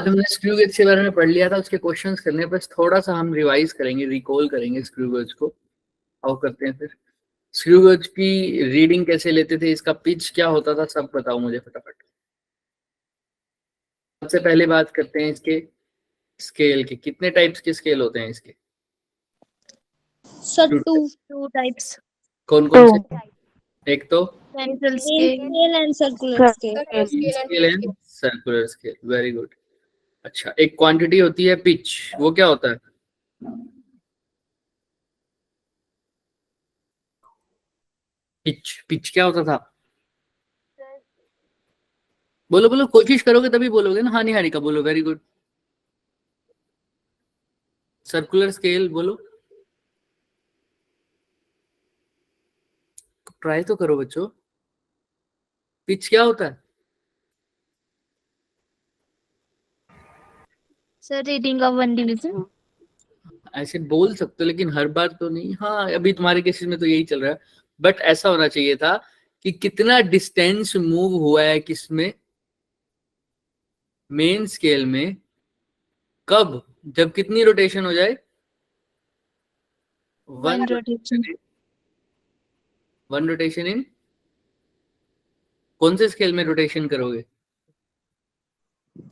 आज हमने screw gauge के बारे में पढ़ लिया था, उसके क्वेश्चंस करने पर थोड़ा सा हम रिवाइज करेंगे, रिकॉल करेंगे स्क्रू गेज को। आओ करते हैं फिर। स्क्रू गेज की रीडिंग कैसे लेते थे, इसका पिच क्या होता था, सब बताओ मुझे फटाफट। सबसे पहले बात करते हैं इसके स्केल के। कितने टाइप्स के स्केल होते हैं इसके? Sir two types. कौन कौन से? एक तो pencil scale and circular scale and circular scale. Very good. अच्छा, एक क्वांटिटी होती है पिच, वो क्या होता है? पिच, पिच क्या होता था? बोलो बोलो, कोशिश करोगे तभी बोलोगे ना। हानि हानि का बोलो। Very good. सर्कुलर स्केल बोलो, ट्राई तो करो बच्चों। पिच क्या होता है? Sir reading of one division. ऐसे बोल सकते हो लेकिन हर बार तो नहीं। हाँ, अभी तुम्हारे केसेस में तो यही चल रहा है, बट ऐसा होना चाहिए था कि कितना डिस्टेंस मूव हुआ है किसमें, मेन स्केल में, कब, जब कितनी रोटेशन हो जाए? One rotation. वन रोटेशन इन कौन से स्केल में रोटेशन करोगे?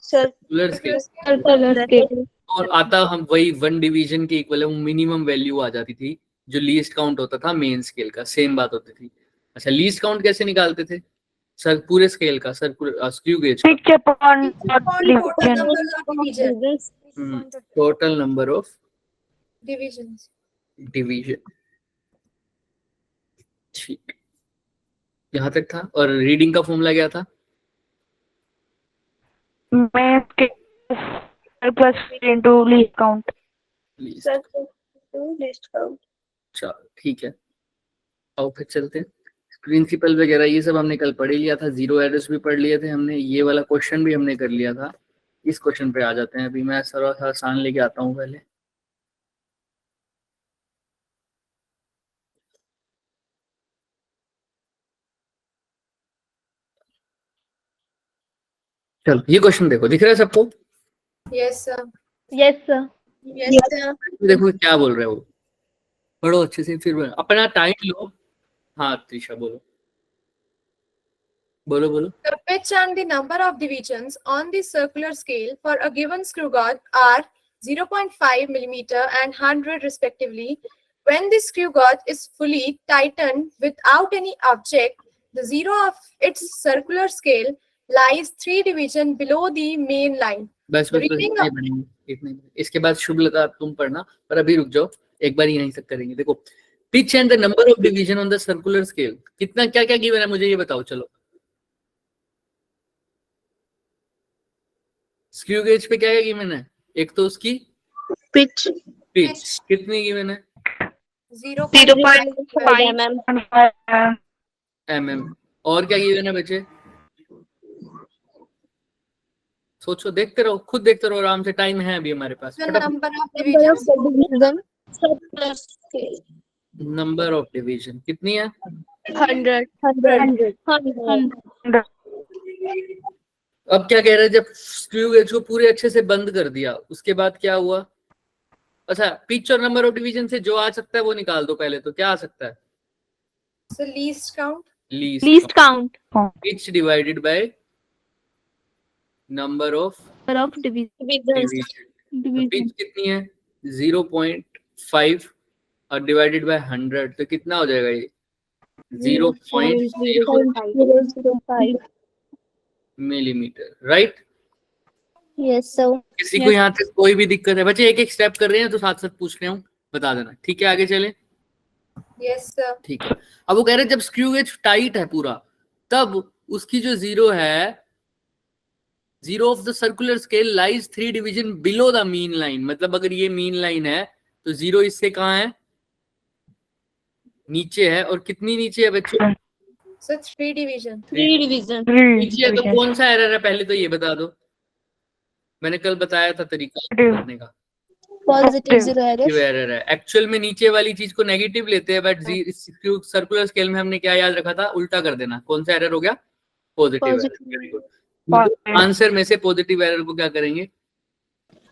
Circular scale. Circular scale. और आता हम वही वन डिवीजन के इक्वल है, मिनिमम वैल्यू आ जाती थी जो लीस्ट काउंट होता था मेन स्केल का, सेम बात होती थी। अच्छा, लीस्ट काउंट कैसे निकालते थे? सर पूरे स्केल का, सर्कुलर स्क्रू गेज का टोटल नंबर ऑफ डिवीजन। ठीक, यहाँ तक था। और रीडिंग का फॉर्मूला क्या था? चलो ठीक है, आओ फिर चलते हैं। प्रिंसिपल वगैरह ये सब हमने कल पढ़ ही लिया था, जीरो एरर्स भी पढ़ लिए थे हमने, ये वाला क्वेश्चन भी हमने कर लिया था। इस क्वेश्चन पे आ जाते हैं। अभी मैं थोड़ा सा आसान लेके आता हूँ पहले। चलो ये क्वेश्चन देखो, दिख रहा है सबको? Yes sir. Yes sir. Yes sir. देखो क्या बोल रहे हो, पढ़ो अच्छे से, फिर अपना टाइम लो। हाँ त्रिशा बोलो, बोलो बोलो। The pitch and the number of divisions on the circular scale for a given screw gauge are 0.5 millimeter and 100 respectively. When the screw gauge is fully tightened without any object, the zero of its circular scale lies 3 division below the main line. बस बस बस इतने बढ़ेंगे, इतने। इसके बाद शुभ लता तुम पढ़ना, पर अभी रुक जाओ, एक बार यहीं तक करेंगे। देखो, pitch and the number of division on the circular scale, कितना क्या क्या गिवन है मुझे ये बताओ। चलो स्क्रू गेज पे क्या क्या गिवन है? एक तो उसकी पिच, पिच कितनी गिवन है? 0.5 mm। और क्या गिवन है बच्चे? सोचो, देखते रहो, खुद देखते रहो आराम से, टाइम है अभी हमारे पास। नंबर ऑफ डिवीजन कितनी है? 100। अब क्या कह रहे हैं, जब स्क्रू गेज को पूरे अच्छे से बंद कर दिया उसके बाद क्या हुआ? अच्छा, पिच और नंबर ऑफ डिवीजन से जो आ सकता है वो निकाल दो पहले। तो क्या आ सकता है? So least count. Least count. Pitch divided by number of division. Pitch कितनी है? 0.5 और डिवाइडेड बाय 100, तो कितना हो जाएगा ये? 0.05 मिलीमीटर। राइट? Yes sir. किसी को यहाँ तक कोई भी दिक्कत है? बच्चे एक एक स्टेप कर रहे हैं तो साथ साथ पूछ रहे हूँ, बता देना। ठीक है, आगे चले। Yes sir. ठीक है। अब वो कह रहे हैं जब स्क्रू गेज टाइट है पूरा, तब उसकी जो जीरो है, zero of the circular scale lies 3 division below the mean line. मतलब अगर ये मीन लाइन है तो जीरो इससे कहाँ है? नीचे है। और कितनी नीचे है बच्चों? So 3 division. नीचे है तो कौन सा एरर है पहले तो ये बता दो। मैंने कल बताया था तरीका करने का। पॉजिटिव एरर है। एक्चुअल में नीचे वाली चीज को नेगेटिव लेते हैं, बट सर्कुलर स्केल में हमने क्या याद रखा था? उल्टा कर देना। कौन सा एरर हो गया? Positive error. आंसर में से पॉजिटिव एरर को क्या करेंगे?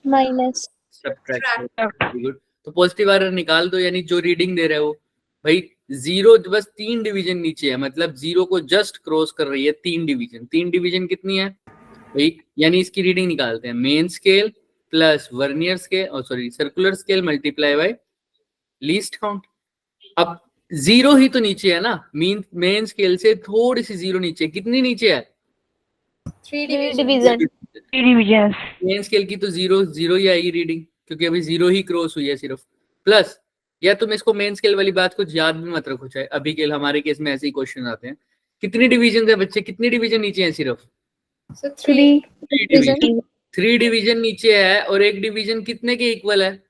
minus, subtract. Very good. तो पॉजिटिव एरर निकाल दो, यानी जो रीडिंग दे रहे हो भाई, जीरो बस 3 डिवीजन नीचे है, मतलब जीरो को जस्ट क्रॉस कर रही है 3 डिवीजन। 3 डिवीजन कितनी है भाई, यानी इसकी रीडिंग निकालते हैं, main scale plus vernier scale, और sorry circular scale multiply by least count. अब जीरो ही तो नीचे है ना, मेन स्केल से थोड़ी सी जीरो नीचे, कितनी नीचे है? 3 division, मेन स्केल की तो जीरो जीरो ही आएगी रीडिंग, क्योंकि अभी जीरो ही क्रॉस हुई है सिर्फ। प्लस या तुम इसको मेन स्केल वाली बात कुछ याद भी मत रखो, चाहे अभी के हमारे केस में ऐसे ही क्वेश्चन आते हैं। कितनी डिवीजन है बच्चे, कितनी डिवीजन नीचे है? सिर्फ So 3 डिवीजन। 3 डिवीजन नीचे है, और एक डिवीजन कितने के इक्वल है?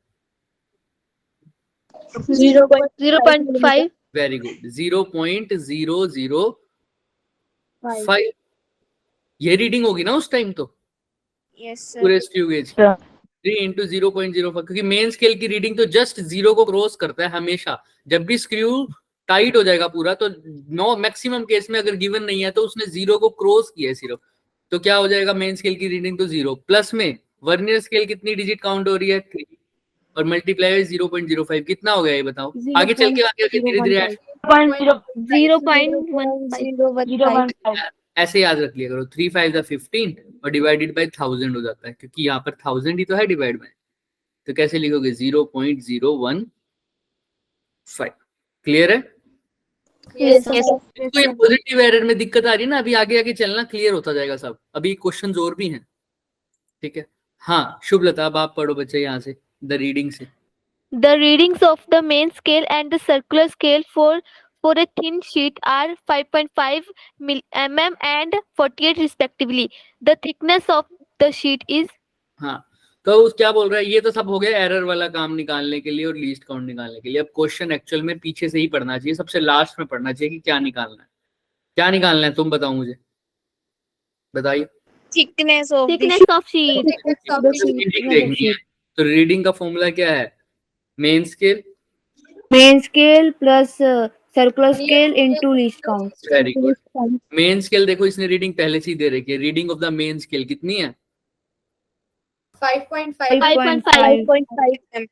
0.5, वेरी गुड, 0.005। ये रीडिंग होगी ना उस टाइम तो yes sir, पूरे स्क्रू गेज 3 इंटू 0.05, क्योंकि मेन स्केल की रीडिंग तो जस्ट जीरो को क्रॉस करता है हमेशा। जब भी स्क्रू टाइट हो जाएगा पूरा, तो नो मैक्सिमम केस में अगर गिवन नहीं है तो उसने जीरो को क्रॉस किया है सिर्फ, तो क्या हो जाएगा? मेन स्केल की रीडिंग तो जीरो, प्लस में वर्नियर स्केल कितनी डिजिट काउंट हो रही है? 3, और मल्टीप्लाई 0.05, कितना हो गया ये बताओ? आगे चल के धीरे धीरे 0.015, ऐसे याद रख लिया करो, 3 5 15 और डिवाइडेड बाय 1000 हो जाता है, क्योंकि यहाँ पर 1000 ही तो है डिवाइड में। तो कैसे लिखोगे? 0.015। क्लियर है? yes sir, तो ये पॉजिटिव एरर में दिक्कत आ रही है ना, अभी आगे आगे चलना क्लियर होता जाएगा सब, अभी क्वेश्चन और भी हैं, ठीक है? हाँ शुभलता, अब आप पढ़ो बच्चे यहाँ से द रीडिंग से। The readings of the main scale and the circular scale for a thin sheet are 5.5 mm and 48 respectively. The thickness of the sheet is हाँ, तो उस क्या बोल रहा है, ये तो सब हो गया एरर वाला काम निकालने के लिए और लीस्ट काउंट निकालने के लिए। अब क्वेश्चन एक्चुअल में पीछे से ही पढ़ना चाहिए, सबसे लास्ट में पढ़ना चाहिए कि क्या निकालना है। क्या निकालना है तुम बताओ मुझे, बताइए। thickness of thickness of sheet. Reading देखनी है, तो रीडिंग का फॉर्मूला क्या है? Main scale main scale plus circular scale into least count. Very good. Main scale देखो, इसने रीडिंग पहले से ही दे रखी है, reading of the main scale कितनी है? 5.5 5.5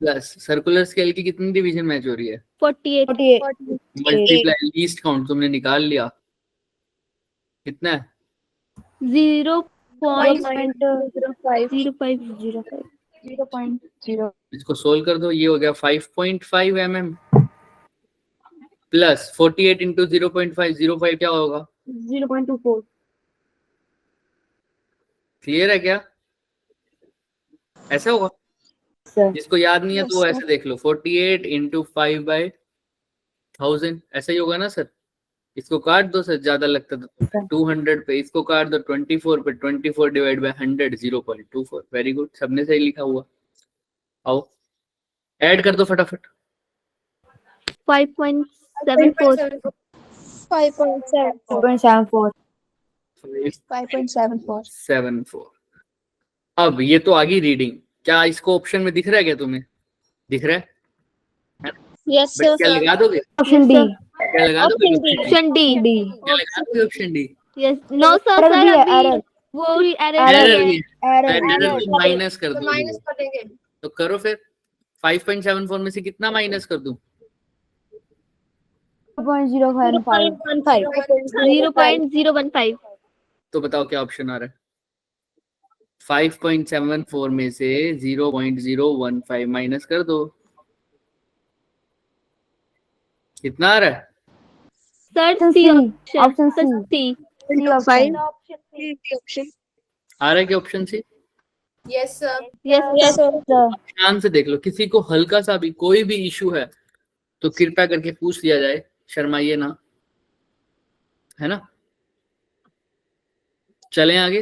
प्लस सर्कुलर स्केल की कितनी डिवीजन मैच हो रही है? 48. 48. मल्टीप्लाई लीस्ट काउंट तुमने निकाल लिया, कितना है? 0.05. इसको सोल्व कर दो, ये हो गया 5.5 mm प्लस 48 इंटू 0.5 क्या होगा? 0.24. क्लियर है क्या? ऐसा होगा, Sir. जिसको याद नहीं है तो वो ऐसे देख लो, 48 इंटू 5/1000, ऐसा ही होगा ना सर? इसको काट दो सर, ज्यादा लगता तो 200 पे, इसको काट दो 24 पे, 24 डिवाइड बाय 100 0.24। वेरी गुड, सबने सही लिखा हुआ। आओ ऐड कर दो फटाफट। 5.74. 2.74. 5.74। अब ये तो आ गई रीडिंग, क्या इसको ऑप्शन में दिख रहा है? क्या तुम्हें दिख रहा है? yes sir, क्या लगा दोगे? Option D. क्या लगा दोगे? Option D. D. क्या लगा दोगे option D? Yes. No sir. Error भी है, अभी error. वो error एरर है. भी Error. एरर को माइनस कर तो दो, माइनस कर देंगे। तो करो फिर। 5.74 में से कितना माइनस कर दूं? 0.015. 0.015. तो बताओ क्या ऑप्शन आ रहा है? 5.74 में से 0.015 माइनस कर दो, कितना आ रहा है? Sir, Option C C. option. Option Sir, C. C. C option. आ रहा है क्या option C? Yes sir. Yes sir. Sir. ध्यान से देख लो, किसी को हल्का सा भी कोई भी इशू है तो कृपया करके पूछ लिया जाए, शर्माइए ना, है ना? चलें आगे,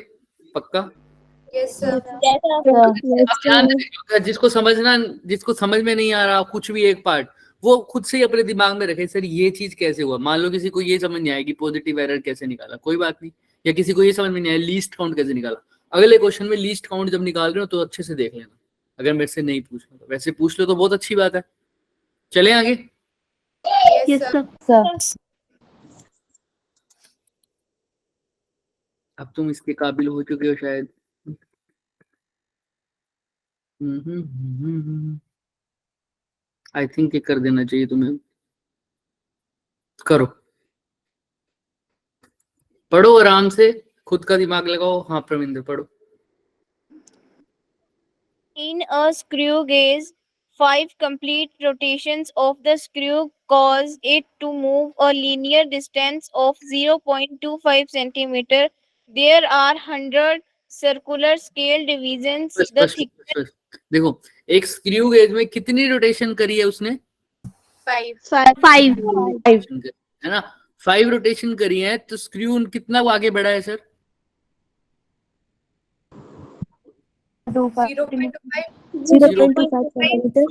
पक्का? Yes sir. अब ध्यान से देखो, जिसको समझ में नहीं आ रहा कुछ भी एक पार्ट, वो खुद से ही अपने दिमाग में रखे, सर ये चीज कैसे हुआ। मान लो किसी को ये समझ नहीं आएगी पॉजिटिव एरर कैसे निकाला, कोई बात नहीं, या किसी को ये समझ में नहीं आया लीस्ट काउंट कैसे निकाला, अगले क्वेश्चन में लीस्ट काउंट जब निकाल रहे हो तो अच्छे से देख लेना। अगर मेरे से नहीं पूछना तो वैसे पूछ लो तो बहुत अच्छी बात है। चले आगे। Yes Yes sir. sir. Sir. अब तुम इसके काबिल हो चुके हो शायद, आई थिंक ये कर देना चाहिए तुम्हें। करो, पढ़ो आराम से, खुद का दिमाग लगाओ। हाँ प्रविंदर पढ़ो। In a screw gauge, 5 complete rotations of the screw cause it to move a linear distance of 0.25 centimeter. There are 100 circular scale divisions. बस, The बस, thickness बस, बस। देखो, एक स्क्रू गेज में कितनी रोटेशन करी है उसने? 5. 5 है ना, 5 रोटेशन करी है, तो स्क्रू कितना आगे बढ़ा है सर? 0.5. 0.5 centimeter.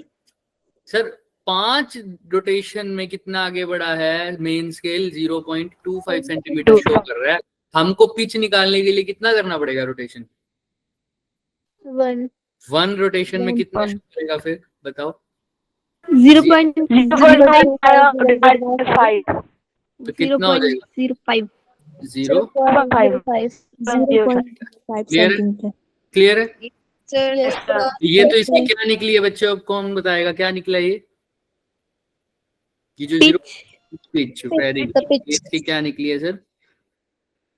सर 5 रोटेशन में कितना आगे बढ़ा है? मेन स्केल 0.25 सेंटीमीटर शो कर रहा है। हमको पिच निकालने के लिए कितना करना पड़ेगा रोटेशन? 1 रोटेशन में कितना शो करेगा फिर बताओ? 0.05 तो कितना हो जाएगा? 0.05 क्लियर है? क्लियर है? sir, Yes, sir. ये तो इसकी क्या निकली है बच्चों? अब कौन बताएगा क्या निकला ये जो पिच? Very good. इसकी क्या निकली है सर?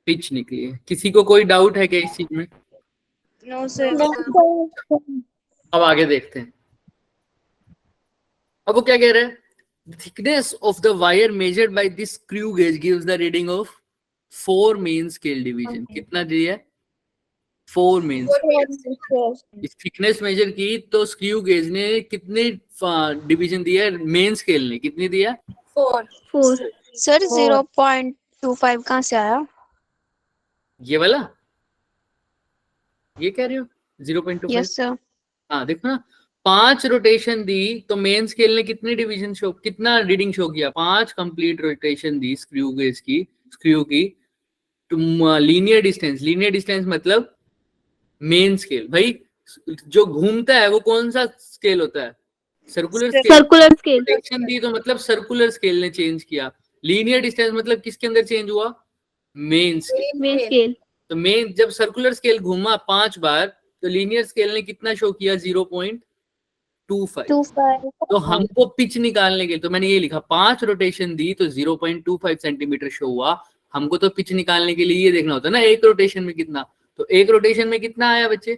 पिच निकली है। किसी को कोई डाउट है क्या इस चीज में? no sir. अब आगे देखते हैं। अब वो क्या कह रहा है? Thickness of the wire measured by this screw gauge gives the reading of 4 main scale division. कितना दिया है? 4 मेन। इस थिकनेस मेजर की तो स्क्रू गेज ने कितने डिवीजन दिया है? मेन स्केल ने कितनी दिया? 4. Sir, 0.25 कहाँ से आया? ये वाला, ये कह रहे हो 0.25? Yes sir. हाँ देखो ना, 5 रोटेशन दी तो मेन स्केल ने कितनी डिवीजन शो, कितना रीडिंग शो किया? 5 कंप्लीट रोटेशन दी स्क्रू गेज की, स्क्रू की, तो लीनियर डिस्टेंस मतलब मेन स्केल। भाई जो घूमता है वो कौन सा स्केल होता है? Circular scale. रोटेशन दी तो मतलब सर्कुलर स्केल ने चेंज किया। लीनियर डिस्टेंस मतलब किसके अंदर चेंज हुआ? Main scale. तो मेन जब सर्कुलर स्केल घूमा 5 बार तो लीनियर स्केल ने कितना शो किया? 0.25। तो हमको पिच निकालने के लिए तो मैंने ये लिखा, 5 रोटेशन दी तो 0.25 सेंटीमीटर शो हुआ। हमको तो पिच निकालने के लिए ये देखना होता है ना एक रोटेशन में कितना। तो एक रोटेशन में कितना आया बच्चे?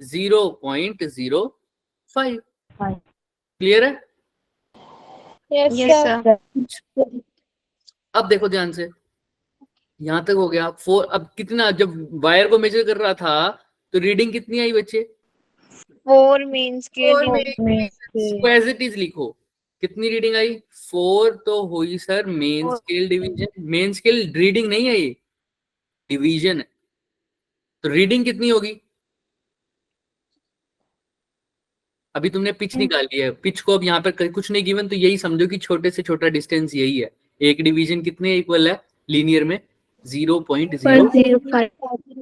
0.05। क्लियर है? Yes sir. अब देखो ध्यान से, यहां तक हो गया 4। अब कितना, जब वायर को मेजर कर रहा था तो रीडिंग कितनी आई बच्चे? 4 main scale 4 divisions. इसको एज इट इज लिखो, कितनी रीडिंग आई? 4 तो हुई sir main scale division. Main scale reading नहीं है, ये डिवीजन है। तो रीडिंग कितनी होगी? अभी तुमने पिच निकाली है, पिच को अब यहाँ पर कुछ नहीं गिवन, तो यही समझो कि छोटे से छोटा डिस्टेंस यही है। एक डिवीजन कितने इक्वल है लीनियर में? 0.05।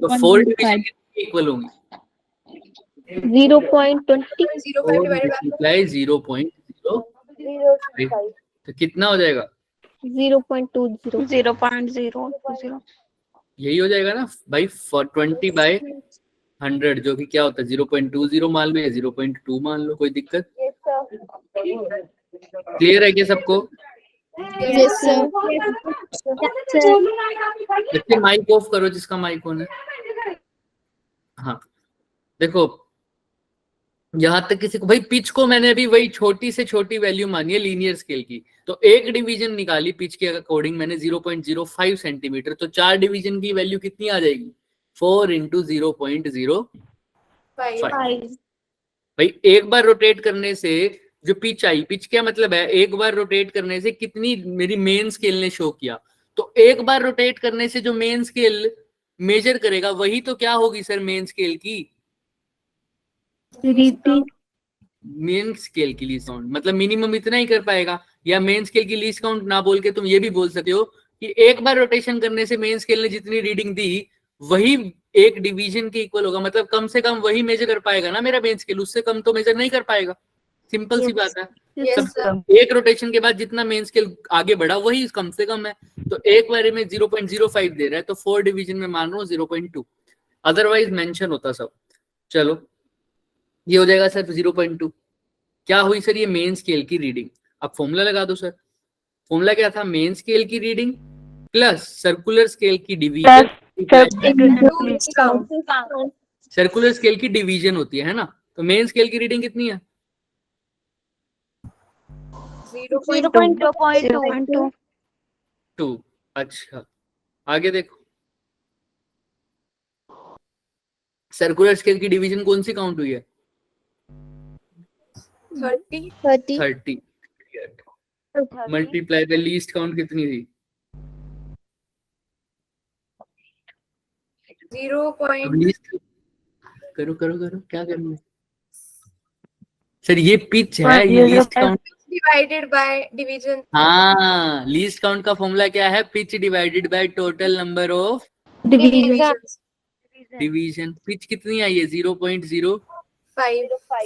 तो 4 डिवीजन कितनी इक्वल होंगी? 0.20 0.05। तो कितना हो जाएगा? 0.20 0.020. यही हो जाएगा ना भाई, 20/100 जो कि क्या होता है? 0.20 मान लो या 0.2 मान लो, कोई दिक्कत? क्लियर है क्या सबको? Yes, sir. बच्चे माइक ऑफ करो जिसका माइक ऑन है। हाँ देखो, यहां तक किसी को, भाई पिच को मैंने अभी वही छोटी से छोटी वैल्यू मानी है लीनियर स्केल की, तो एक डिवीजन निकाली पिच के अकॉर्डिंग मैंने 0.05 सेंटीमीटर। तो 4 डिवीजन की वैल्यू कितनी आ जाएगी? 4 × 0.05। 5. भाई एक बार रोटेट करने से जो पिच आई, पिच क्या मतलब है? एक बार रोटेट करने से कितनी मेरी मेन स्केल ने शो किया। तो एक बार रोटेट करने से जो मेन स्केल मेजर करेगा वही तो क्या होगी सर? मेन स्केल की रीडिंग। मेन स्केल की लीस्ट काउंट मतलब मिनिमम इतना ही कर पाएगा। या मेन स्केल की लीस्ट काउंट ना बोल के तुम ये भी बोल सकते हो कि एक बार रोटेशन करने से मेन स्केल ने जितनी रीडिंग दी वही एक डिवीजन के इक्वल होगा। मतलब कम से कम वही मेजर कर पाएगा ना मेरा मेन स्केल, उससे कम तो मेजर नहीं कर पाएगा। सिंपल सी बात है। Yes, sir. एक रोटेशन के बाद जितना मेन स्केल आगे बढ़ा वही कम से कम है। तो एक बार में 0.05 दे रहा है तो 4 डिवीजन में मान रहा हूँ 0.2, अदरवाइज मेंशन होता सब। चलो ये हो जाएगा सर 0.2। क्या हुई सर ये मेन स्केल की रीडिंग। अब फॉर्मूला लगा दो सर। फॉर्मूला क्या था, मेन स्केल की रीडिंग प्लस सर्कुलर स्केल की डिवीजन। सर्कुलर स्केल की डिवीजन होती है ना, तो मेन स्केल की रीडिंग कितनी है? 0.2. 2। अच्छा आगे देखो, सर्कुलर स्केल की डिवीजन कौन सी काउंट हुई है? 30. 30। मल्टीप्लाई बाय लीस्ट काउंट कितनी थी? 0. लीस्ट करो करो करो, क्या करना है सर? ये पिच है, ये least count. Divided by division. हाँ, लीस्ट काउंट का फॉर्मूला क्या है? Pitch divided by total number of Divisions. Division. Pitch कितनी आई है? 0.05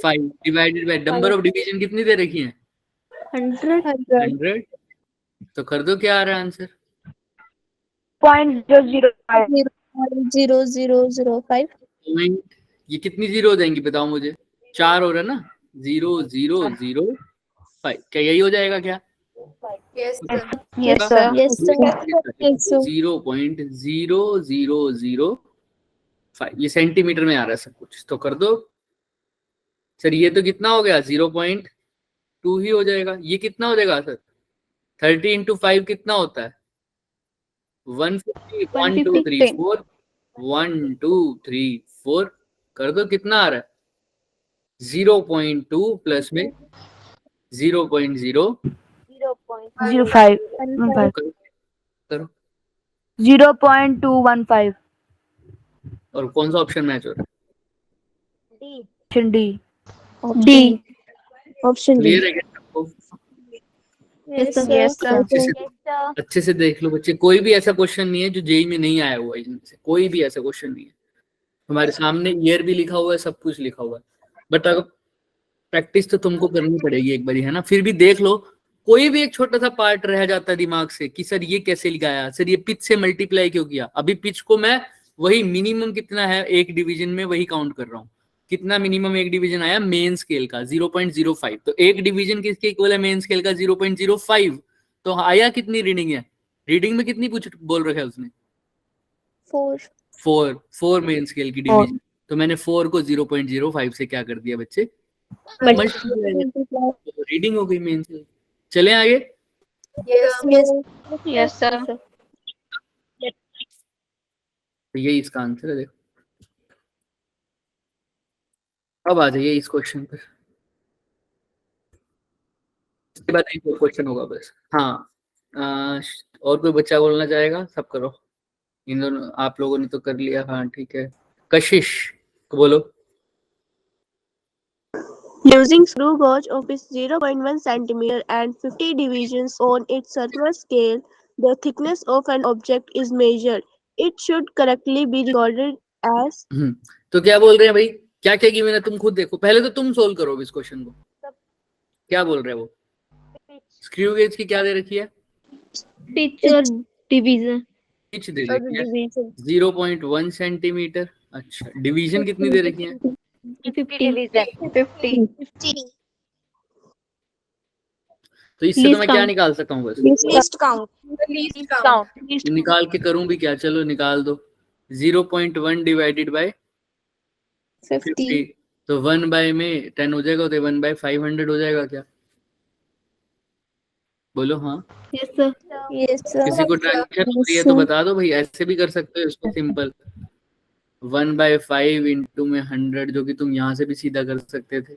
5. Divided by number of division कितनी दे रखी है? 100। तो कर दो, क्या आ रहा है आंसर? 0.0005. ये कितनी जीरो हो जाएंगी बताओ मुझे? 4 हो रहा है ना, 0.005। क्या यही हो जाएगा क्या? Yes, sir. Yes, sir. Yes, sir. Yes, sir. 0.0005 ये सेंटीमीटर में आ रहा है सब कुछ, तो कर दो सर। ये तो कितना हो गया? 0.2 ही हो जाएगा। ये कितना हो जाएगा सर? 30 इंटू 5 कितना होता है? 150। 1 2 3 4 1 2 3 4 कर दो, कितना आ रहा है? 0.2 प्लस में 0.005 करो। 0.215 और कौन सा ऑप्शन मैच हो रहा है? Option D. D. Option D. Clear है क्या सबको? Yes, sir. Yes, sir. अच्छे से देख लो बच्चे, कोई भी ऐसा क्वेश्चन नहीं है जो जेई में नहीं आया हुआ है। इनमें से कोई भी ऐसा क्वेश्चन नहीं है। हमारे सामने ईयर भी लिखा हुआ है, सब कुछ लिखा हुआ है, बट अगर प्रैक्टिस तो तुमको करनी पड़ेगी एक बारी, है ना। फिर भी देख लो, कोई भी एक छोटा सा पार्ट रह जाता है दिमाग से कि सर ये कैसे लिखाया, सर ये पिच से मल्टीप्लाई क्यों किया। अभी पिच को मैं वही मिनिमम कितना है एक डिवीजन में वही काउंट कर रहा हूँ। कितना मिनिमम एक डिवीजन आया मेन स्केल का? 0.05। तो एक डिवीजन किसके इक्वल है मेन स्केल का? 0.05। तो आया कितनी रीडिंग है? रीडिंग में कितनी पूछ बोल रखा है उसने? 4 मेन स्केल की डिवीजन। तो मैंने 4 को 0.05 से क्या कर दिया बच्चे? रीडिंग हो गई मेन स्केल। चले आगे। Yes, sir. तो यही इसका आंसर है। देखो अब आ जाइए इस क्वेश्चन पर। इसके बाद एक और क्वेश्चन होगा बस। हाँ, और कोई बच्चा बोलना चाहेगा? सब करो। इन दोनों आप लोगों ने तो कर लिया। हाँ ठीक है, कशिश बोलो। Using screw gauge of its 0.1 centimeter and 50 divisions on its circular scale, the thickness of an object is measured. It should correctly be recorded as. तो क्या बोल रहे हैं भाई? क्या क्या गिवन है तुम खुद देखो। पहले तो तुम सोल्व करो इस क्वेश्चन को। क्या बोल रहे हैं वो? स्क्रू गेज की क्या दे रखी है? पिच और डिवीजन। पिच दे रखी है 0.1 सेंटीमीटर। अच्छा, डिवीजन कितनी दे रखी है? 50। तो इससे तो मैं क्या निकाल सकता हूँ? बस Least count. Least count. निकाल के करूं भी क्या? चलो निकाल दो। 0.1 डिवाइडेड बाय 50। तो 1 बाय में 10 हो जाएगा, तो 1 बाय 500 हो जाएगा क्या? बोलो हाँ। Yes sir. Yes, sir. किसी को ट्रांजेक्शन हो रही है तो बता दो भाई, ऐसे भी कर सकते हो इसको सिंपल। 1 बाय 5 इंटू में 100, जो कि तुम यहाँ से भी सीधा कर सकते थे।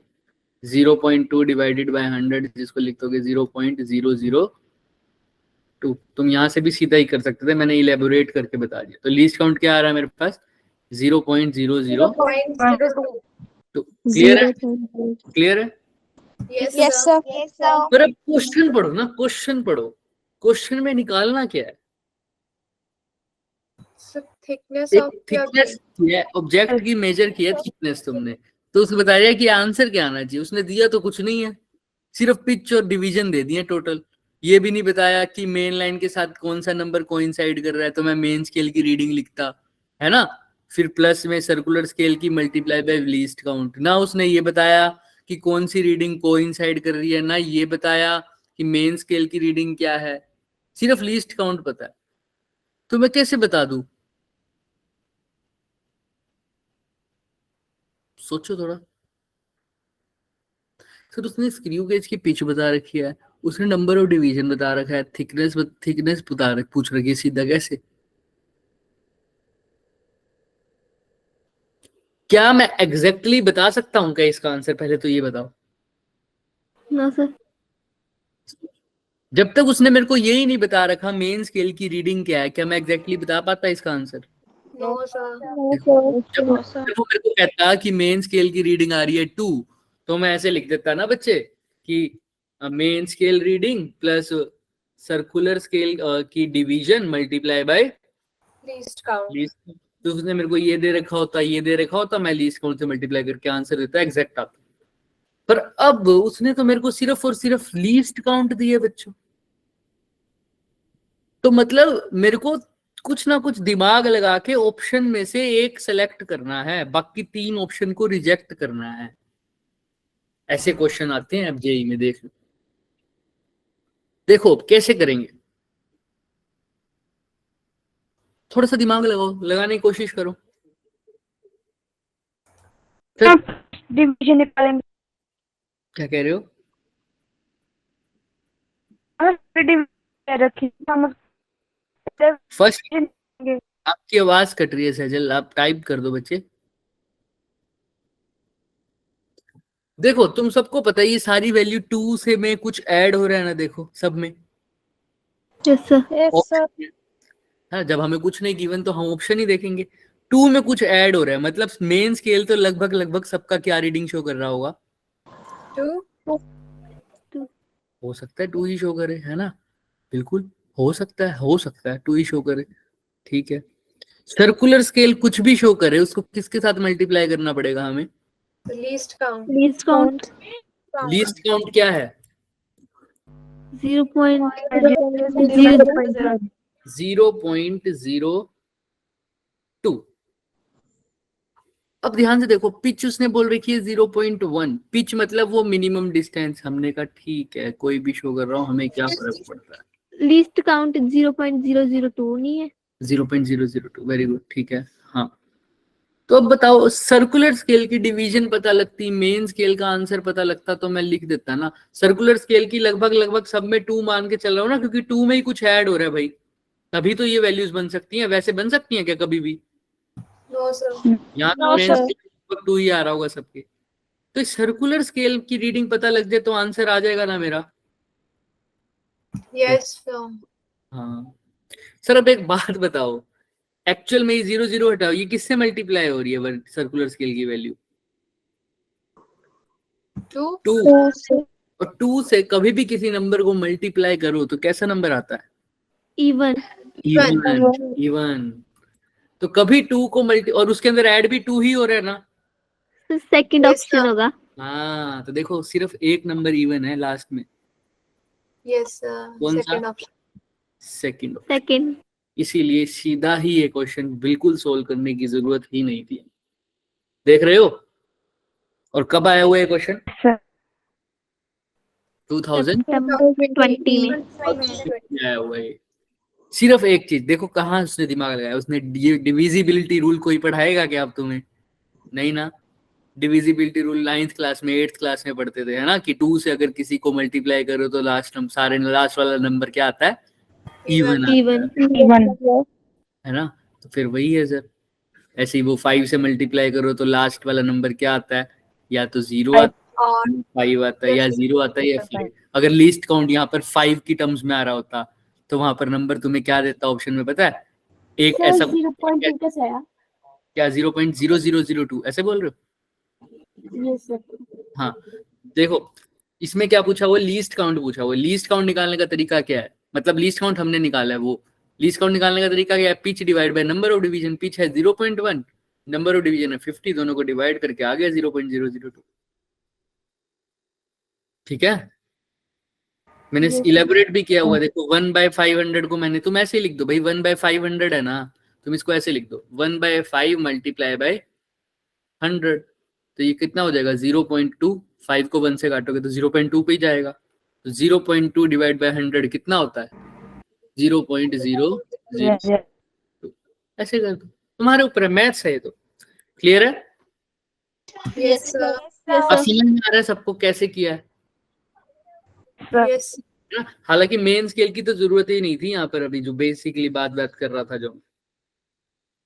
0.2 डिवाइडेड बाय 100, जिसको लिख दोगे 0.002। तुम यहाँ से भी सीधा ही कर सकते थे, मैंने इलेबोरेट करके बता दिया। तो लीस्ट काउंट क्या आ रहा है मेरे पास? 0.002। 0.02. क्लियर है? क्लियर है? Yes, Yes, sir. sir. पर अब क्वेश्चन पढ़ो ना, क्वेश्चन पढ़ो। क्वेश्चन में निकालना क्या है? So thickness एक of the थिकनेस है, ऑब्जेक्ट की मेजर किया थिकनेस तुमने, तो उसने बताया कि आंसर क्या आना चाहिए। उसने दिया तो कुछ नहीं है, सिर्फ पिच और डिवीजन दे दिए टोटल। ये भी नहीं बताया कि मेन लाइन के साथ कौन सा नंबर कोइंसाइड कर रहा है, तो मैं मेन स्केल की रीडिंग लिखता, है ना। फिर प्लस में सर्कुलर स्केल की मल्टीप्लाई बाय लीस्ट काउंट। ना उसने ये बताया कि कौन सी रीडिंग कोइंसाइड कर रही है, ना ये बताया कि मेन स्केल की रीडिंग क्या है, सिर्फ लीस्ट काउंट पता है। तो मैं कैसे बता दूं? सोचो थोड़ा। फिर उसने स्क्रू गेज की पिच बता रखी है, उसने नंबर ऑफ डिवीजन बता रखा है, थिकनेस पूछ रखी है, सीधा कैसे? क्या मैं एग्जैक्टली बता सकता हूँ क्या इसका आंसर? पहले तो ये बताओ। No sir. जब तक उसने मेरे को ये ही नहीं बता रखा मेन स्केल की रीडिंग क्या है, क्या मैं एग्जैक्टली बता पाता इसका आंसर? No, sir. जब वो मेरे को कहता कि मेन स्केल की रीडिंग आ रही है 2, तो मैं ऐसे लिख देता ना बच्चे कि main scale reading plus circular scale की division multiply by Least count. Least. तो उसने मेरे को ये दे रखा होता, ये दे रखा होता, मैं लीस्ट काउंट से मल्टीप्लाई करके आंसर देता, एग्जैक्ट आता। पर अब उसने तो मेरे को सिर्फ और सिर्फ लीस्ट काउंट दिए बच्चों। तो मतलब मेरे को कुछ ना कुछ दिमाग लगा के ऑप्शन में से एक सेलेक्ट करना है, बाकी 3 ऑप्शन को रिजेक्ट करना है। ऐसे क्वेश्चन आते हैं अब जेई में। देखो कैसे करेंगे, थोड़ा सा दिमाग लगाओ, लगाने की कोशिश करो। डिवीजन निकालेंगे। क्या कह रहे हो? फर्स्ट आपकी आवाज कट रही है सजल, आप टाइप कर दो बच्चे। देखो तुम सबको पता है ये सारी वैल्यू 2 से में कुछ ऐड हो रहा है ना, देखो सब में। Yes sir. हाँ, जब हमें कुछ नहीं गिवन तो हम ऑप्शन ही देखेंगे। 2 में कुछ ऐड हो रहा है, मतलब मेन स्केल तो लगभग सबका क्या रीडिंग शो कर रहा होगा? 2. हो सकता है 2 ही शो करे, है ना? बिल्कुल हो सकता है 2 ही शो करे, ठीक है। सर्कुलर स्केल कुछ भी शो करे, उसको किसके साथ मल्टीप्लाई करना पड़ेगा हमें? The least count. Least count least count क्या है? 0.0 0.02। अब ध्यान से देखो, पिच उसने बोल रखी है 0.1। पिच मतलब वो मिनिमम डिस्टेंस। हमने कहा ठीक है, कोई भी शो कर रहा हूं, हमें क्या फर्क पड़ता है। लीस्ट काउंट 0.002 नहीं है? 0.002, वेरी गुड, ठीक है। हाँ, तो अब बताओ, सर्कुलर स्केल की डिवीजन पता लगती, मेन स्केल का आंसर पता लगता, तो मैं लिख देता ना सर्कुलर स्केल की लगभग सब में 2 मान के चल रहा हूँ ना, क्योंकि 2 में ही कुछ ऐड हो रहा है भाई, तभी तो ये वैल्यूज बन सकती हैं। वैसे बन सकती हैं क्या कभी भी? No, sir. यहाँ No, मेन sir. स्केल 2 ही आ रहा होगा सबके। तो सर्कुलर स्केल की रीडिंग पता लग जाए तो आंसर आ जाएगा ना मेरा। Yes, sir. हाँ सर, अब एक बात बताओ, एक्चुअल में 0 हटाओ, ये किससे मल्टीप्लाई हो रही है सर्कुलर स्केल की वैल्यू? 2. 2। और 2 से कभी भी किसी नंबर को मल्टीप्लाई करो तो कैसा नंबर आता है? इवन। इवन। तो कभी 2 को मल्टी, और उसके अंदर ऐड भी 2 ही हो रहा है ना? Second Yes, option sir. होगा। हाँ, तो देखो सिर्फ एक नंबर इवन है लास्ट में। Yes, sir. कौन सा? Second option. सेकंड। इसीलिए सीधा ही ये क्वेश्चन बिल्कुल सोल्व करने की जरूरत ही नहीं थी। देख रहे हो? और कब आया हुआ ये क्वेश्चन? 2020 में आया हुआ है। सिर्फ एक चीज देखो, कहाँ उसने दिमाग लगाया, उसने डिविजिबिलिटी रूल कोई पढ़ाएगा क्या अब तुम्हें? नहीं ना। डिविजिबिलिटी रूल 9th क्लास में 8th क्लास में पढ़ते थे, है ना, कि 2 से अगर किसी को मल्टीप्लाई करो तो लास्ट वाला नंबर क्या आता है? इवन। है ना? तो फिर वही है सर, ऐसे ही वो 5 से मल्टीप्लाई करो तो लास्ट वाला नंबर क्या आता है? या तो 0 आता और है, 5 आता है, या 0 आता है, या 5। अगर लीस्ट काउंट यहाँ पर 5 की टर्म्स में आ रहा होता तो वहां पर नंबर तुम्हें क्या देता ऑप्शन में, पता है? एक ऐसा क्या 0.0002 ऐसे बोल रहे हो? हाँ, देखो इसमें क्या पूछा हुआ? लीस्ट काउंट पूछा हुआ। लीस्ट काउंट निकालने का तरीका क्या है? मतलब लीस्ट काउंट हमने निकाला है, वो लीस्ट काउंट निकालने का तरीका क्या है? Pitch divide by number of division. Pitch है 0.1, नंबर ऑफ डिवीजन है 50, दोनों को डिवाइड करके आ गया 0.002। ठीक है, मैंने इलेबोरेट भी किया हुआ। देखो 1/500 को मैंने, तुम ऐसे ही लिख दो भाई, 1/500 है ना, तुम इसको ऐसे लिख दो 1/5 मल्टीप्लाई बाय 100, तो ये कितना हो जाएगा 0.2, 5 को 1 से काटोगे तो 0.2 पे ही जाएगा, तो 0.2 डिवाइड बाय 100 कितना होता है 0.002। ऐसे कर दो, तुम्हारे ऊपर है, मैथ्स है ये तो। क्लियर है? Yes, sir. अब समझ में आ रहा है सबको कैसे किया है? Yes. है ना? हालांकि मेन स्केल की तो जरूरत ही नहीं थी यहाँ पर, अभी जो बेसिकली बात कर रहा था, जो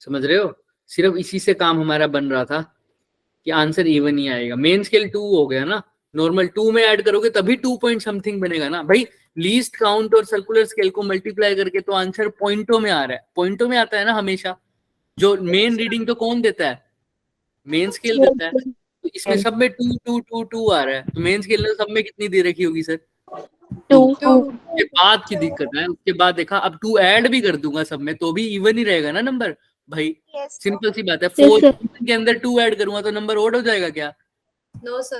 समझ रहे हो, सिर्फ इसी से काम हमारा बन रहा था कि आंसर इवन ही आएगा। मेन स्केल 2 हो गया ना, नॉर्मल 2 में ऐड करोगे तभी 2 पॉइंट समथिंग बनेगा ना भाई। लीस्ट काउंट और सर्कुलर स्केल को मल्टीप्लाई करके तो आंसर पॉइंटों में आ रहा है, पॉइंटों में आता है ना हमेशा। जो मेन रीडिंग तो कौन देता है, मेन स्केल देता है, तो इसमें सब में 2 2 2 2 आ रहा है, तो मेन स्केल में सब में कितनी दे रखी होगी सर 2। उसके बाद की दिक्कत है, उसके बाद देखा अब 2 ऐड भी कर दूंगा सब में तो भी इवन ही रहेगा ना नंबर भाई। सिंपल सी बात है, 4 के अंदर 2 ऐड करूंगा तो नंबर ओड हो जाएगा क्या? No, sir.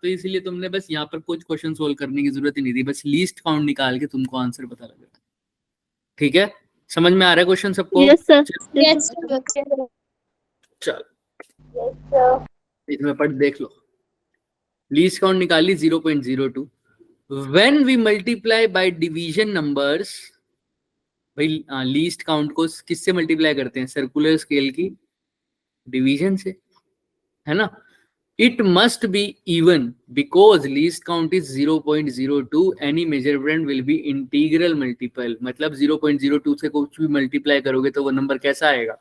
तो इसलिए तुमने बस यहाँ पर कुछ क्वेश्चन सोल्व करने की जरूरत ही नहीं थी, बस लीस्ट काउंट निकाल के तुमको आंसर पता लग गया। ठीक है, समझ में आ रहा है क्वेश्चन सबको? Yes, sir. चल इसमें पढ़ देख लो, लीस्ट काउंट निकाली 0.02। When we multiply by division numbers, भाई लीस्ट काउंट को किससे मल्टीप्लाई करते हैं, सर्कुलर स्केल की डिवीजन से, है ना। It must be even because least count is 0.02, any measurement will be integral multiple, मतलब 0.02 से कुछ भी मल्टीप्लाई करोगे तो वो नंबर कैसा आएगा,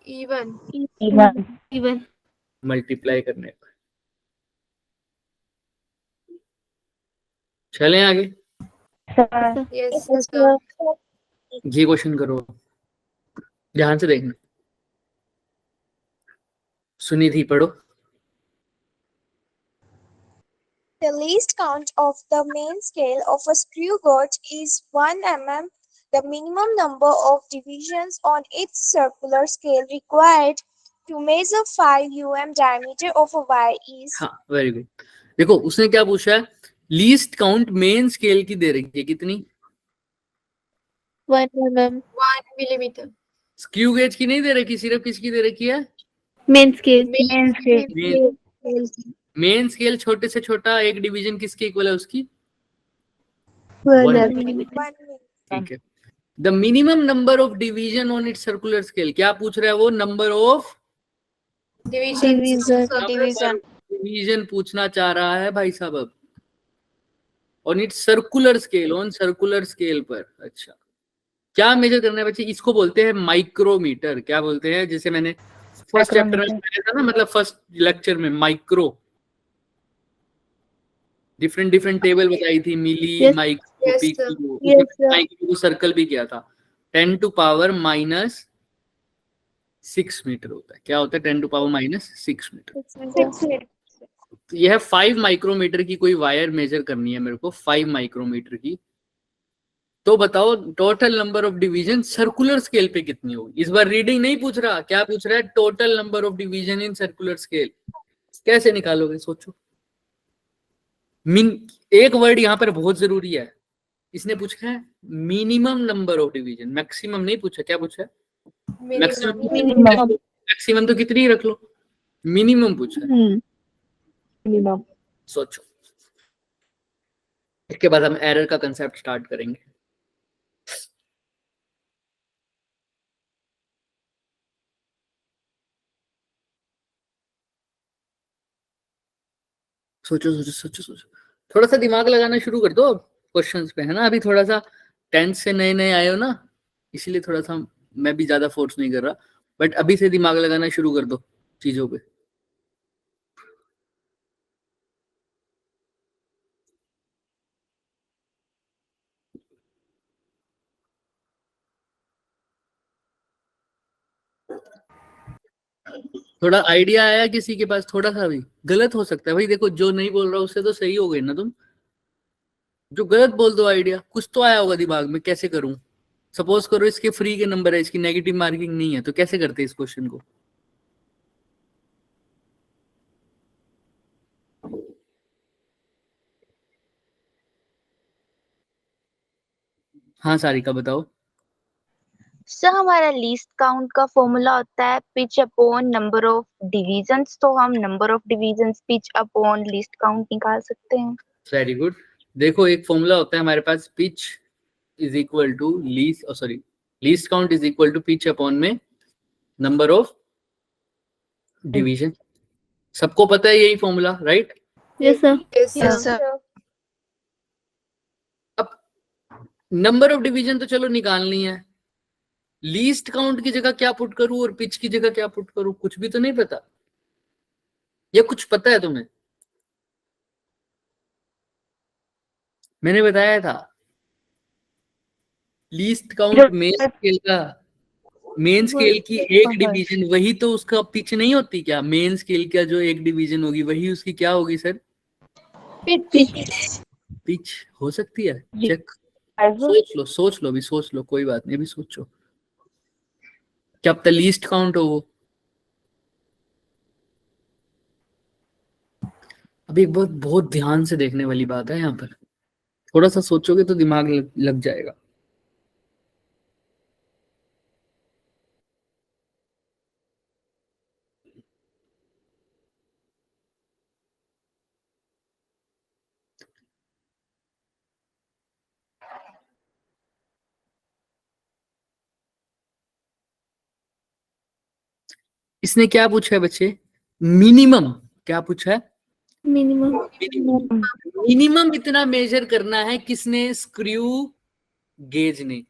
Even. Even. मल्टीप्लाई करने पर। चलें आगे, Yes, sir. ये क्वेश्चन करो, ध्यान से देखना, सुनी थी पढ़ो। The least count of the main scale of a screw gauge is 1 mm. The minimum number of divisions on its circular scale required to measure 5 mm diameter of a wire is. हाँ very good. देखो उसने क्या पूछा है, least count main scale की दे रखी है कितनी 1 mm. 1 millimeter. स्क्रू गेज की नहीं दे रखी, सिर्फ किसकी दे रखी है Main scale. Main scale. छोटे से छोटा एक डिवीजन किसके इक्वल है उसकी 1 1 mm. 1 mm. ठीक है। The minimum number of division on it circular scale, क्या पूछ रहा है वो, नंबर ऑफ Division. डिवीजन पूछना चाह रहा है भाई साहब अब, on it circular scale, on circular scale पर। अच्छा क्या मेजर करना है बच्चे, इसको बोलते हैं माइक्रोमीटर। क्या बोलते हैं, जैसे मैंने फर्स्ट चैप्टर में बताया था ना, मतलब फर्स्ट लेक्चर में माइक्रो, डिफरेंट टेबल बताई थी, milli Yes. Micro Yes, pico, Yes, sir. Micro को सर्कल भी किया था। 10 टू पावर -6 मीटर होता है। क्या होता है 10 टू पावर -6 मीटर। तो यह 5 माइक्रोमीटर की कोई वायर मेजर करनी है मेरे को, 5 माइक्रोमीटर की, तो बताओ total number of division circular scale पे कितनी होगी। इस बार रीडिंग नहीं पूछ रहा, क्या पूछ रहा है, total number of division in circular scale. कैसे निकालोगे सोचो। एक वर्ड यहाँ पर बहुत जरूरी है, इसने पूछा है minimum number of division, maximum नहीं पूछा। क्या पूछा है मैक्सिमम तो कितनी रख लो, मिनिमम पूछा है। सोचो, इसके बाद हम एरर का कंसेप्ट स्टार्ट करेंगे। सोचो सोचो सोचो सोचो, थोड़ा सा दिमाग लगाना शुरू कर दो क्वेश्चंस पे, है ना। अभी थोड़ा सा 10th से नए नए आए हो ना, इसीलिए थोड़ा सा मैं भी ज्यादा फोर्स नहीं कर रहा, बट अभी से दिमाग लगाना शुरू कर दो चीजों पे। थोड़ा आइडिया आया किसी के पास, थोड़ा सा भी गलत हो सकता है भाई, देखो जो नहीं बोल रहा उससे तो सही हो गए ना तुम, जो गलत बोल दो आइडिया, कुछ तो आया होगा दिमाग में, कैसे करूं। सपोज करो इसके फ्री के नंबर है, इसकी नेगेटिव मार्किंग नहीं है, तो कैसे करते इस क्वेश्चन को। हाँ सारिका बताओ। सर हमारा लीस्ट काउंट का फॉर्मूला होता है pitch upon number of divisions, तो हम number of divisions pitch upon least count निकाल सकते हैं। Very good. देखो एक फॉर्मूला होता है हमारे पास, pitch is equal to least count is equal to pitch upon में नंबर ऑफ डिवीजन। सबको पता है यही formula, right? Yes, sir. Yes, sir. अब नंबर ऑफ डिवीजन तो चलो निकालनी है, लीस्ट काउंट की जगह क्या पुट करूं और पिच की जगह क्या पुट करूं? कुछ भी तो नहीं पता, या कुछ पता है तुम्हें? मैंने बताया था लीस्ट काउंट मेन स्केल की एक डिवीजन, वही तो उसका पिच नहीं होती क्या? मेन स्केल का जो एक डिवीजन होगी वही उसकी क्या होगी सर? पिच हो सकती है। चेक सोच लो अभी, सोच लो, कोई बात नहीं, अभी सोचो। क्या पता लीस्ट काउंट हो वो। अभी एक बहुत ध्यान से देखने वाली बात है यहाँ पर, थोड़ा सा सोचोगे तो दिमाग लग जाएगा। इसने क्या पूछा है बच्चे? मिनिमम क्या पूछा है? मिनिमम इतना मेजर करना है किसने? स्क्रू गेज ने।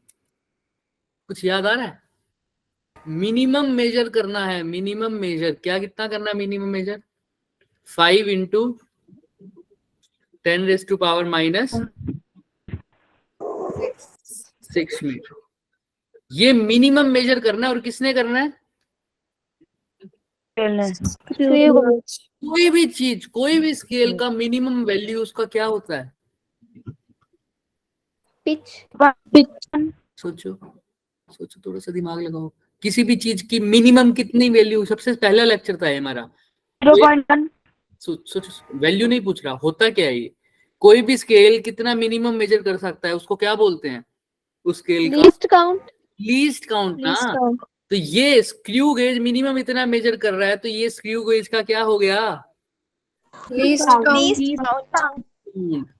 कुछ याद आ रहा है? मिनिमम मेजर करना है, मिनिमम मेजर क्या, कितना करना है मिनिमम मेजर? 5 into 10⁻⁻6 metre. ये मिनिमम मेजर करना है, और किसने करना है? कोई भी चीज, कोई भी स्केल का मिनिमम वैल्यू उसका क्या होता है? Pitch. सोचो सोचो, थोड़ा सा दिमाग लगाओ। किसी भी चीज की मिनिमम कितनी वैल्यू? सबसे पहला लेक्चर था हमारा 0.1। सोचो, वैल्यू नहीं पूछ रहा, होता क्या है ये? कोई भी स्केल कितना मिनिमम मेजर कर सकता है उसको क्या बोलते हैं? उस स्केल का Least count. लीस्ट काउंट ना। तो ये स्क्रू गेज मिनिमम इतना मेजर कर रहा है, तो ये स्क्रू गेज का क्या हो गया? Least count.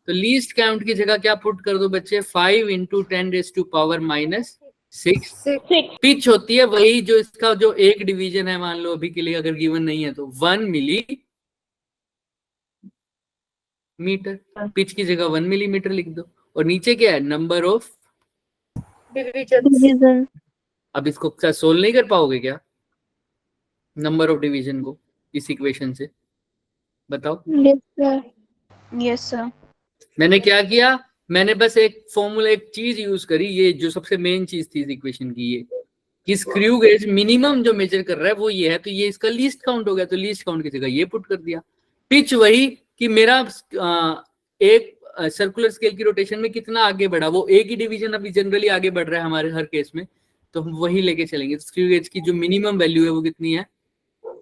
तो लीस्ट काउंट की जगह क्या पुट कर दो बच्चे? 5 इंटू 10⁻⁻6। पिच होती है वही जो इसका जो एक डिवीजन है, मान लो अभी के लिए अगर गिवन नहीं है तो 1 मिलीमीटर। पिच की जगह 1 मिलीमीटर लिख दो, और नीचे क्या है? Number of Divisions. अब इसको क्या सोल्व नहीं कर पाओगे क्या, नंबर ऑफ डिवीजन को इस इक्वेशन से? बताओ। Yes sir. मैंने क्या किया? मैंने बस एक फॉर्मूला, एक चीज यूज करी, ये जो सबसे मेन चीज थी इस इक्वेशन की, ये कि स्क्रू गेज मिनिमम जो मेजर कर रहा है वो ये है, तो ये इसका लीस्ट काउंट हो गया, तो लीस्ट काउंट की जगह ये पुट कर दिया। पिच वही कि मेरा एक सर्कुलर स्केल की रोटेशन में कितना आगे बढ़ा, वो एक ही डिवीजन अभी जनरली आगे बढ़ रहा है हमारे हर केस में, तो हम वही लेके चलेंगे। स्क्रू गेज की जो मिनिमम वैल्यू है वो कितनी है?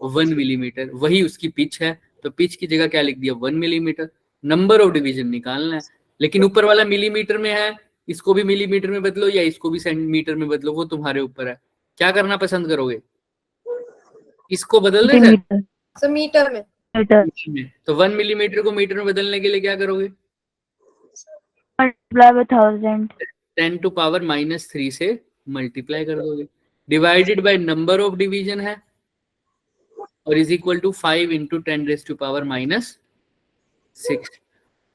1 मिलीमीटर, वही उसकी पिच है, तो पिच की जगह क्या लिख दिया? 1 मिलीमीटर। नंबर ऑफ डिवीजन निकालना है, लेकिन ऊपर वाला मिलीमीटर में है, इसको भी मिलीमीटर में बदलो या इसको भी सेंटीमीटर में बदलो, वो तुम्हारे ऊपर है। क्या करना पसंद करोगे? इसको बदल दे So meter में। तो 1 मिलीमीटर को मीटर में बदलने के लिए क्या करोगे? 10⁻³ से मल्टीप्लाई कर दोगे, divided by number of division है, और इज इक्वल टू 5 इंटू 10⁻⁻6।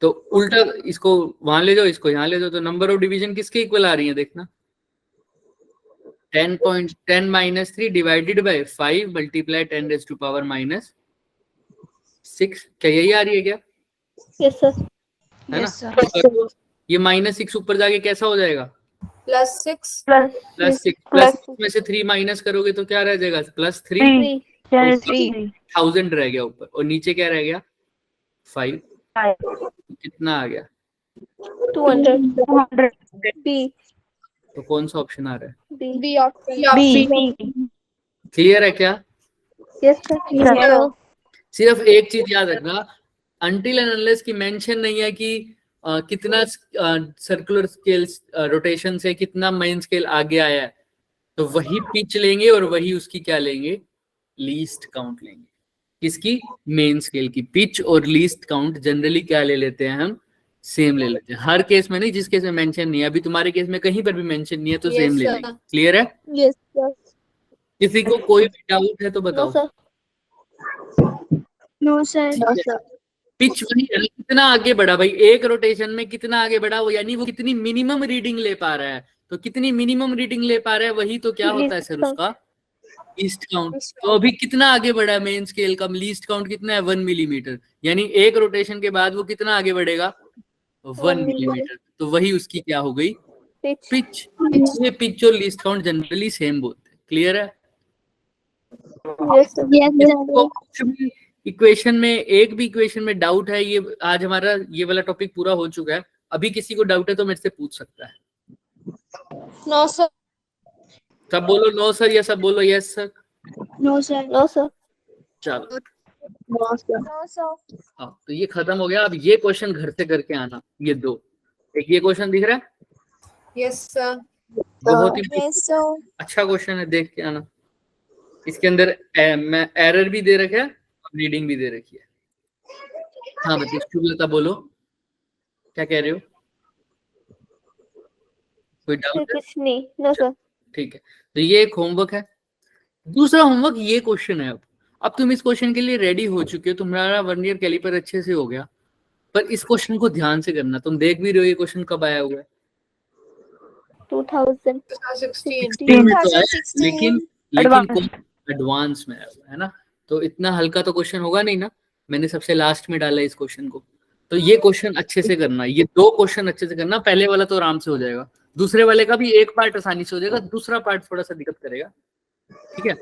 तो उल्टा इसको वहां ले जाओ, इसको यहाँ ले जाओ, तो नंबर ऑफ डिवीजन किसके इक्वल आ रही है देखना? 10⁻³ डिवाइडेड बाय 5 मल्टीप्लाई 10⁻⁻6। क्या यही आ रही है क्या? Yes, sir. है ना? ये -6 ऊपर जाके कैसा हो जाएगा? +6। प्लस में से 3 माइनस करोगे तो क्या रह जाएगा? +3। 1000 रह गया ऊपर, और नीचे क्या रह गया? 5। कितना आ गया? 200. B. तो कौन सा ऑप्शन आ रहा है? B option. क्लियर है क्या? Yes, sir. सिर्फ एक चीज याद रखना, अनटिल एंड अनलेस की मेंशन नहीं है कि कितना सर्कुलर स्केल रोटेशन से कितना मेन स्केल आगे आया है, तो वही पिच लेंगे और वही उसकी क्या लेंगे, लीस्ट काउंट लेंगे। किसकी, मेन स्केल की। पिच और लीस्ट काउंट जनरली क्या ले लेते हैं हम, सेम ले लेते हैं। हर केस में नहीं, जिस केस में मेंशन नहीं है, अभी तुम्हारे केस में कहीं पर भी मेंशन नहीं है तो सेम Yes, ले sir. लेंगे। क्लियर है? Yes, sir. किसी को कोई भी डाउट है तो बताओ। No, sir. पिच वही है ना, कितना आगे बढ़ा भाई, एक रोटेशन में कितना आगे बढ़ा वो, यानी वो कितनी मिनिमम रीडिंग ले पा रहा है। तो कितनी मिनिमम रीडिंग ले पा रहा है वही तो क्या होता है सर उसका लीस्ट काउंट। तो अभी कितना आगे बढ़ा है मेन स्केल का, लीस्ट काउंट कितना है 1 मिलीमीटर, यानी एक रोटेशन के बाद वो कितना आगे बढ़ेगा 1 मिलीमीटर। तो वही उसकी क्या हो गई, पिच। इसलिए पिच और लीस्ट काउंट जनरली सेम बोलते हैं। क्लियर है? कुछ भी इक्वेशन में, एक भी इक्वेशन में डाउट है, ये आज हमारा ये वाला टॉपिक पूरा हो चुका है। अभी किसी को डाउट है तो मेरे से पूछ सकता है। No, sir. सब बोलो नो सर या सब बोलो yes sir. No, sir. No, sir. चलो No, sir. No, sir. हाँ, तो ये खत्म हो गया। अब ये क्वेश्चन घर से करके आना, ये दो। एक ये क्वेश्चन दिख रहा है, Yes, sir. बहुत ही Yes, sir. अच्छा क्वेश्चन है, देख के आना। इसके अंदर एरर भी दे रखा है और रीडिंग भी दे रखी है। हाँ बच्चे, शुभलता बोलो क्या कह रहे हो, कोई डाउट है? कुछ नहीं। No, sir. ठीक है, तो ये एक होमवर्क है। दूसरा होमवर्क ये क्वेश्चन है। अब तुम इस क्वेश्चन के लिए रेडी हो चुके हो, तुम्हारा वर्नियर कैलिपर अच्छे से हो गया, पर इस क्वेश्चन को ध्यान से करना। तुम देख भी रहे हो ये क्वेश्चन कब आया हुआ है, 2016. 2016 में तो आया, 2016. लेकिन एडवांस में आया हुआ है ना। तो इतना हल्का तो क्वेश्चन होगा नहीं ना, मैंने सबसे लास्ट में डाला इस क्वेश्चन को। तो ये क्वेश्चन अच्छे से करना, ये दो क्वेश्चन अच्छे से करना। पहले वाला तो आराम से हो जाएगा, दूसरे वाले का भी एक पार्ट आसानी से हो जाएगा, दूसरा पार्ट थोड़ा सा दिक्कत करेगा। ठीक है,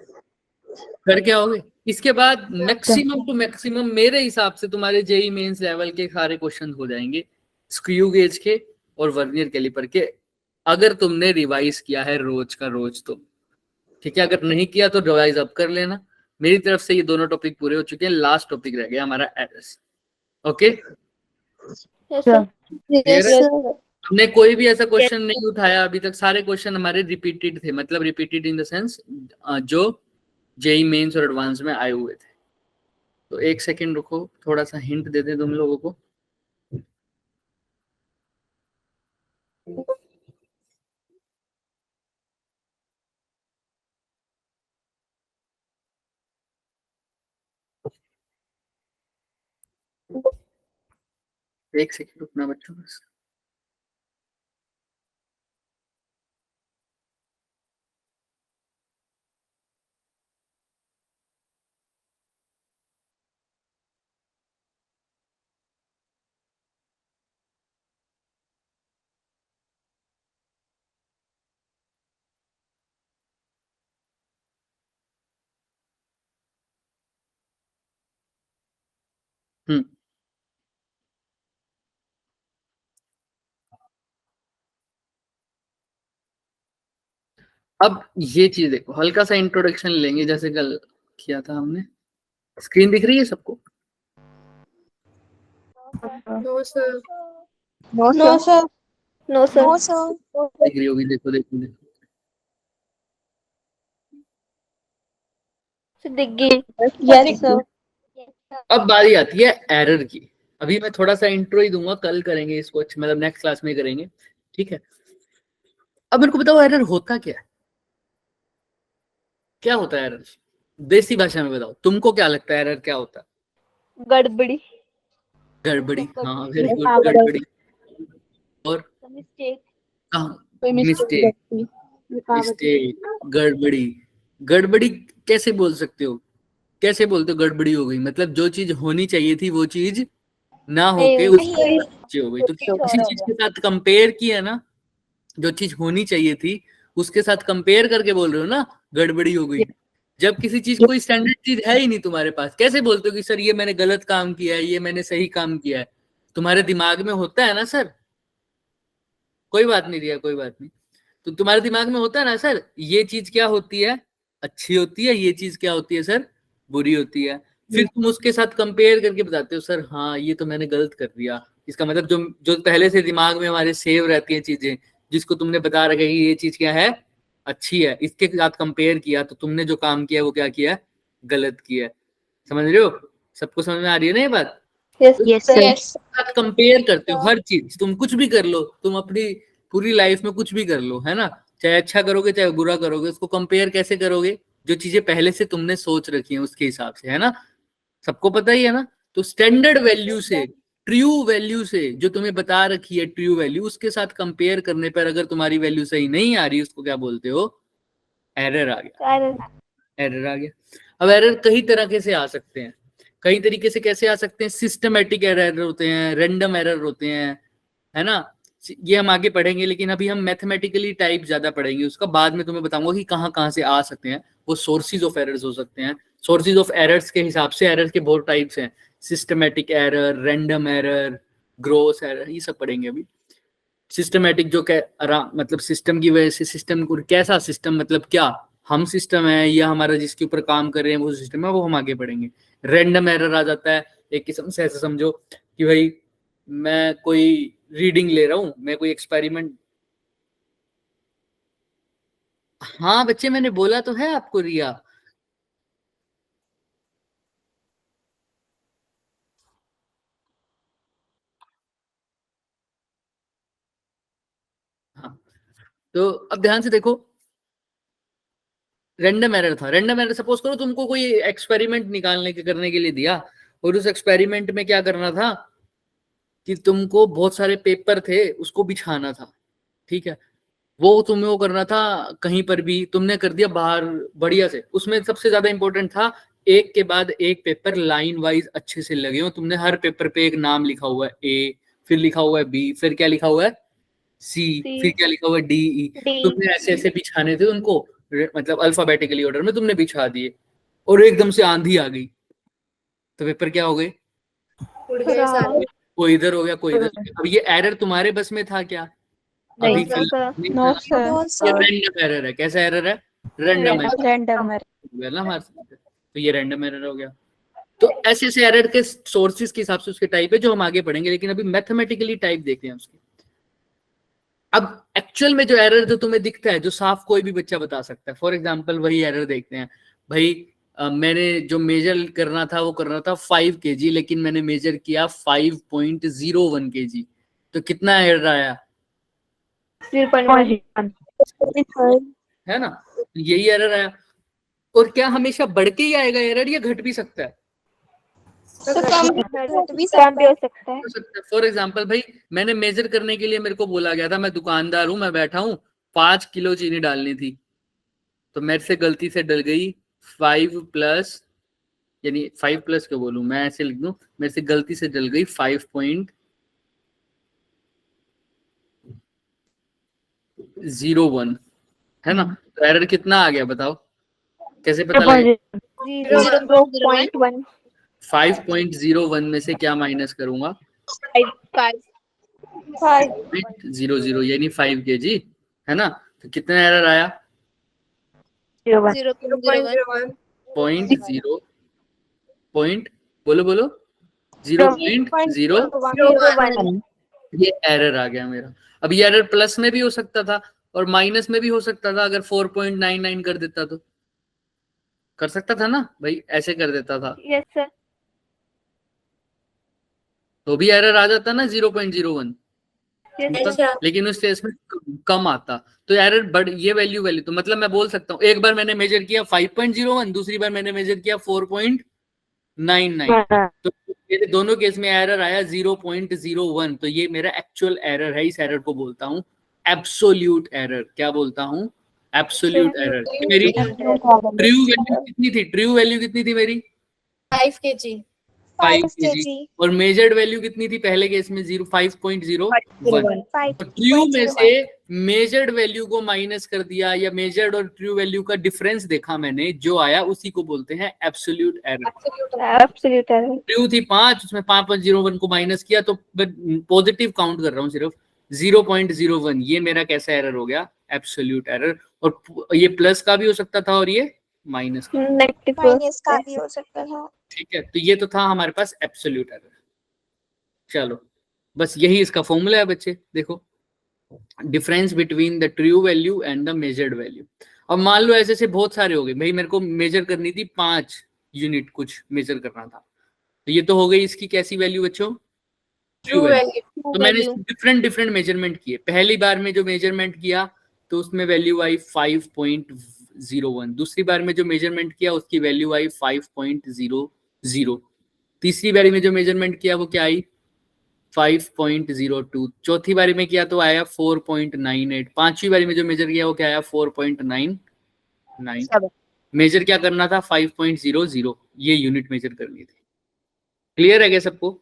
कर क्या होगे। इसके बाद मैक्सिमम टू मैक्सिमम मेरे हिसाब से तुम्हारे जेई मेंस लेवल के सारे क्वेश्चन हो जाएंगे, स्क्रू गेज के और वर्नियर कैलिपर के, अगर तुमने रिवाइज किया है रोज का रोज तो। ठीक है, अगर नहीं किया तो रिवाइज अब कर लेना। मेरी तरफ से ये दोनों टॉपिक पूरे हो चुके हैं, लास्ट टॉपिक रह गया हमारा errors. Okay, Yes, sir. Yes, sir. हमने कोई भी ऐसा क्वेश्चन नहीं उठाया अभी तक, सारे क्वेश्चन हमारे रिपीटेड थे, मतलब रिपीटेड इन द सेंस जो जेई मेंस और एडवांस में आए हुए थे। तो एक सेकंड रुको, थोड़ा सा हिंट दे दें तुम लोगों को। एक सेकंड रुकना बच्चों बस। अब ये चीज देखो, हल्का सा इंट्रोडक्शन लेंगे जैसे कल किया था हमने। स्क्रीन दिख रही है सबको? No, sir. No, sir. No, sir. No, sir. दिख रही होगी, देखो देखो देखो। दिख गई। Yes, sir. अब बारी आती है एरर की। अभी मैं थोड़ा सा इंट्रो ही दूंगा, कल करेंगे इसको, मतलब नेक्स्ट क्लास में करेंगे। ठीक है, अब मेरे को बताओ एरर होता क्या है, क्या होता है एरर? देसी भाषा में बताओ, तुमको क्या लगता है एरर क्या होता है? गड़बड़ी। गड़बड़ी, हाँ वेरी गुड, गड़बड़ी। और मिस्टेक। मिस्टेक, मिस्टेक, गड़बड़ी। गड़बड़ी कैसे बोल सकते हो, कैसे बोलते हो गड़बड़ी हो गई? मतलब जो चीज होनी चाहिए थी वो चीज ना होके उससे हो गई। तो किसी चीज के साथ कंपेयर किया ना, जो चीज होनी चाहिए थी उसके साथ कंपेयर करके बोल रहे हो ना गड़बड़ी हो गई। जब किसी चीज कोई स्टैंडर्ड चीज है ही नहीं तुम्हारे पास, कैसे बोलते हो कि सर ये मैंने गलत काम किया है, ये मैंने सही काम किया है? तुम्हारे दिमाग में होता है ना सर, कोई बात नहीं दिया, कोई बात नहीं। तो तुम्हारे दिमाग में होता है ना सर, ये चीज क्या होती है, अच्छी होती है, ये चीज क्या होती है सर, बुरी होती है। फिर तुम उसके साथ कंपेयर करके बताते हो सर हाँ ये तो मैंने गलत कर दिया। इसका मतलब जो पहले से दिमाग में हमारे सेव रहती है चीजें, जिसको तुमने बता रखा है कि ये चीज क्या है, अच्छी है, इसके साथ कंपेयर किया तो तुमने जो काम किया वो क्या किया है, गलत किया है। समझ रहे हो? सबको समझ में आ रही है ना ये बात? Yes sir. साथ कंपेयर करते हो हर चीज, तुम कुछ भी कर लो, तुम अपनी पूरी लाइफ में कुछ भी कर लो, है ना, चाहे अच्छा करोगे चाहे बुरा करोगे, उसको कंपेयर कैसे करोगे? जो चीजें पहले से तुमने सोच रखी हैं उसके हिसाब से, है ना, सबको पता ही है ना। तो स्टैंडर्ड वैल्यू से, ट्रू वैल्यू से, जो तुम्हें बता रखी है ट्रू वैल्यू, उसके साथ कंपेयर करने पर अगर तुम्हारी वैल्यू सही नहीं आ रही, उसको क्या बोलते हो? एरर आ गया, एरर आ गया। अब एरर कई तरह से आ सकते हैं, कई तरीके से कैसे आ सकते हैं? सिस्टमेटिक एरर होते हैं, रैंडम एरर होते हैं, है ना, ये हम आगे पढ़ेंगे, लेकिन अभी हम मैथमेटिकली टाइप ज्यादा पढ़ेंगे, उसका बाद में तुम्हें बताऊंगा कि कहाँ कहाँ से आ सकते हैं। वो सोर्सेज ऑफ एरर्स हो सकते हैं, सोर्सेज ऑफ एरर्स के हिसाब से एरर के बहुत टाइप्स हैं, systematic error, random error, gross error, ये सब पढ़ेंगे अभी। सिस्टमेटिक जो मतलब सिस्टम की वजह से, सिस्टम को कैसा सिस्टम मतलब क्या, हम सिस्टम है या हमारा जिसके ऊपर काम कर रहे हैं वो सिस्टम है, वो हम आगे पढ़ेंगे। रैंडम एरर आ जाता है एक किस्म से, ऐसे समझो कि भाई मैं कोई रीडिंग ले रहा हूं, मैं कोई एक्सपेरिमेंट, हाँ बच्चे मैंने बोला तो है आपको, रिया हाँ। तो अब ध्यान से देखो, रैंडम एरर था, रैंडम एरर, सपोज करो तुमको कोई एक्सपेरिमेंट निकालने के करने के लिए दिया, और उस एक्सपेरिमेंट में क्या करना था कि तुमको बहुत सारे पेपर थे उसको बिछाना था, ठीक है, वो तुम्हें वो करना था कहीं पर भी, तुमने कर दिया बाहर बढ़िया से। उसमें सबसे ज्यादा इंपॉर्टेंट था एक के बाद एक पेपर लाइन वाइज अच्छे से लगे हो, तुमने हर पेपर पे एक नाम लिखा हुआ है, ए, फिर लिखा हुआ है बी, फिर क्या लिखा हुआ है सी, फिर क्या लिखा हुआ है डी, ई, तुमने ऐसे ऐसे बिछाने थे उनको, मतलब अल्फाबेटिकली ऑर्डर में तुमने बिछा दिए, और एकदम से आंधी आ गई तो पेपर क्या हो गए, उड़ गए सारे। कोई इधर हो गया कोई इधर हो गया। अब ये एरर तुम्हारे बस में था क्या? अभी नो सर, रैंडम एरर है। कैसा एरर है? रैंडम एरर रैंडम ना हमारे साथ। तो ये रैंडम एरर हो गया। तो ऐसे ऐसे एरर के सोर्सेज के हिसाब से उसके टाइप है जो हम आगे पढ़ेंगे, लेकिन अभी मैथमेटिकली टाइप देखते हैं उसके। अब एक्चुअल में जो एरर जो तुम्हें दिखता है, जो साफ कोई भी बच्चा बता सकता है, फॉर एग्जांपल वही एरर देखते हैं भाई, मैंने जो मेजर करना था वो करना था 5 kg, लेकिन मैंने मेजर किया 5.01 kg, तो कितना एरर आया? 0.1 है ना, यही एरर आया। और क्या हमेशा बढ़ के ही आएगा एरर, या घट भी सकता है? कम भी हो सकता है। फॉर एग्जाम्पल भाई मैंने मेजर करने के लिए, मेरे को बोला गया था, मैं दुकानदार हूं, मैं बैठा हूं, 5 किलो चीनी डालनी थी, तो मेरे से गलती से डल गई 5+, यानी 5+ क्यों बोलूं, मैं ऐसे लिख दूं, मेरे से गलती से डल गई 5.01, है ना, तो एरर कितना आ गया बताओ, कैसे पता लगे? 0.1 5.01 में से क्या माइनस करूंगा? 0.00, यानी 5 kg, है ना, तो कितना एरर आया? 0.01 बोलो 0.01, ये एरर आ गया मेरा। अब ये एरर प्लस में भी हो सकता था और माइनस में भी हो सकता था, अगर 4.99 कर देता तो कर सकता था ना भाई, ऐसे कर देता था यस सर। तो भी एरर आ जाता ना 0.01, अच्छा। लेकिन उस केस में कम आता, तो एरर बढ़, ये वैल्यू तो मतलब मैं बोल सकता हूँ एक बार मैंने मेजर किया 5.01, दूसरी बार मैंने मेजर किया 4.99, तो ये दोनों केस में एरर आया 0.01, तो ये मेरा एक्चुअल एरर है। इस एरर को बोलता हूँ एब्सोल्यूट एरर। क्या बोलता हूँ? Absolute error. मेरी ट्रू वैल्यू कितनी थी? ट्रू वैल्यू कितनी थी मेरी? 5 kg 5 kg। और मेजर्ड वैल्यू कितनी थी पहले केस में? 5.01। ट्रू में से मेजर्ड वैल्यू को माइनस कर दिया, या मेजर्ड और ट्रू वैल्यू का डिफरेंस देखा मैंने, जो आया उसी को बोलते हैं absolute error. Absolute error. True थी 5, उसमें 5.01 को माइनस किया, तो पॉजिटिव काउंट कर रहा हूँ सिर्फ, 0.01, ये मेरा कैसा एरर हो गया? Absolute error. और ये प्लस का भी हो सकता था और ये माइनस का भी हो सकता था। ठीक है, तो ये तो था हमारे पास एब्सोल्यूट एरर। चलो बस यही इसका फॉर्मूला है बच्चे, देखो difference between the true value and the measured value. अब मान लो ऐसे से बहुत सारे हो गए भाई, मेरे को मेजर करनी थी 5 यूनिट कुछ मेजर करना था, तो ये तो हो गई इसकी कैसी वैल्यू बच्चों, ट्रू वैल्यू। तो मैंने डिफरेंट डिफरेंट मेजरमेंट किए। पहली बार में जो मेजरमेंट किया तो उसमें वैल्यू आई 5.01, दूसरी बार में जो मेजरमेंट किया उसकी वैल्यू आई 5.00, तीसरी बारी में जो मेजरमेंट किया वो क्या आई 5.02, चौथी बारी में किया तो आया 4.98, पांचवी बारी में जो मेजर किया वो क्या आया 4.99। मेजर क्या करना था 5.00, ये यूनिट मेजर करनी थी। क्लियर है क्या सबको?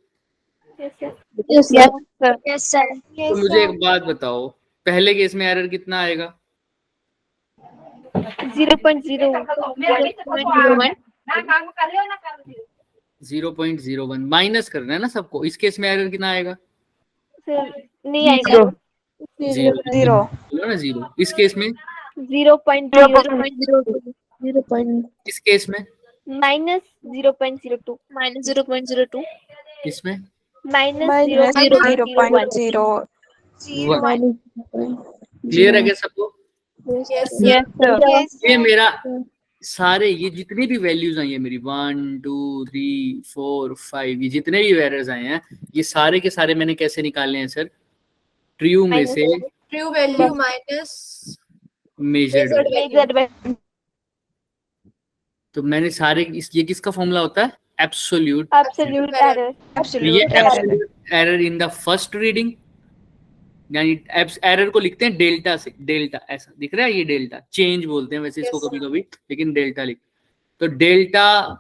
Yes, sir. Yes, sir. तो मुझे एक बात बताओ, पहले केस में एरर कितना आएगा? 0.01 माइनस करना है ना सबको। इस केस में एरर कितना आएगा? नहीं आएगा। 0. बोलो ना 0। इस केस में 0.02, इस केस में minus 0.02, minus 0.02, इसमें minus Minus 0.01. 0.01. क्लियर है क्या सबको? Yes, Yes, sir. Yes, ये मेरा सारे ये जितनी भी वैल्यूज आई है मेरी 1 2 3 4 5, ये जितने भी एरर्स आए हैं ये सारे के सारे मैंने कैसे निकाले हैं सर? ट्रू में से true value minus measured. measured value. तो मैंने सारे ये किसका फॉर्मूला होता है? एब्सोल्यूट। Absolute error. ये Absolute error. Absolute error in the first reading, यानी एरर को लिखते हैं डेल्टा से। डेल्टा ऐसा दिख रहा है, ये डेल्टा चेंज बोलते हैं वैसे इसको Yes, कभी कभी, लेकिन डेल्टा लिख। तो delta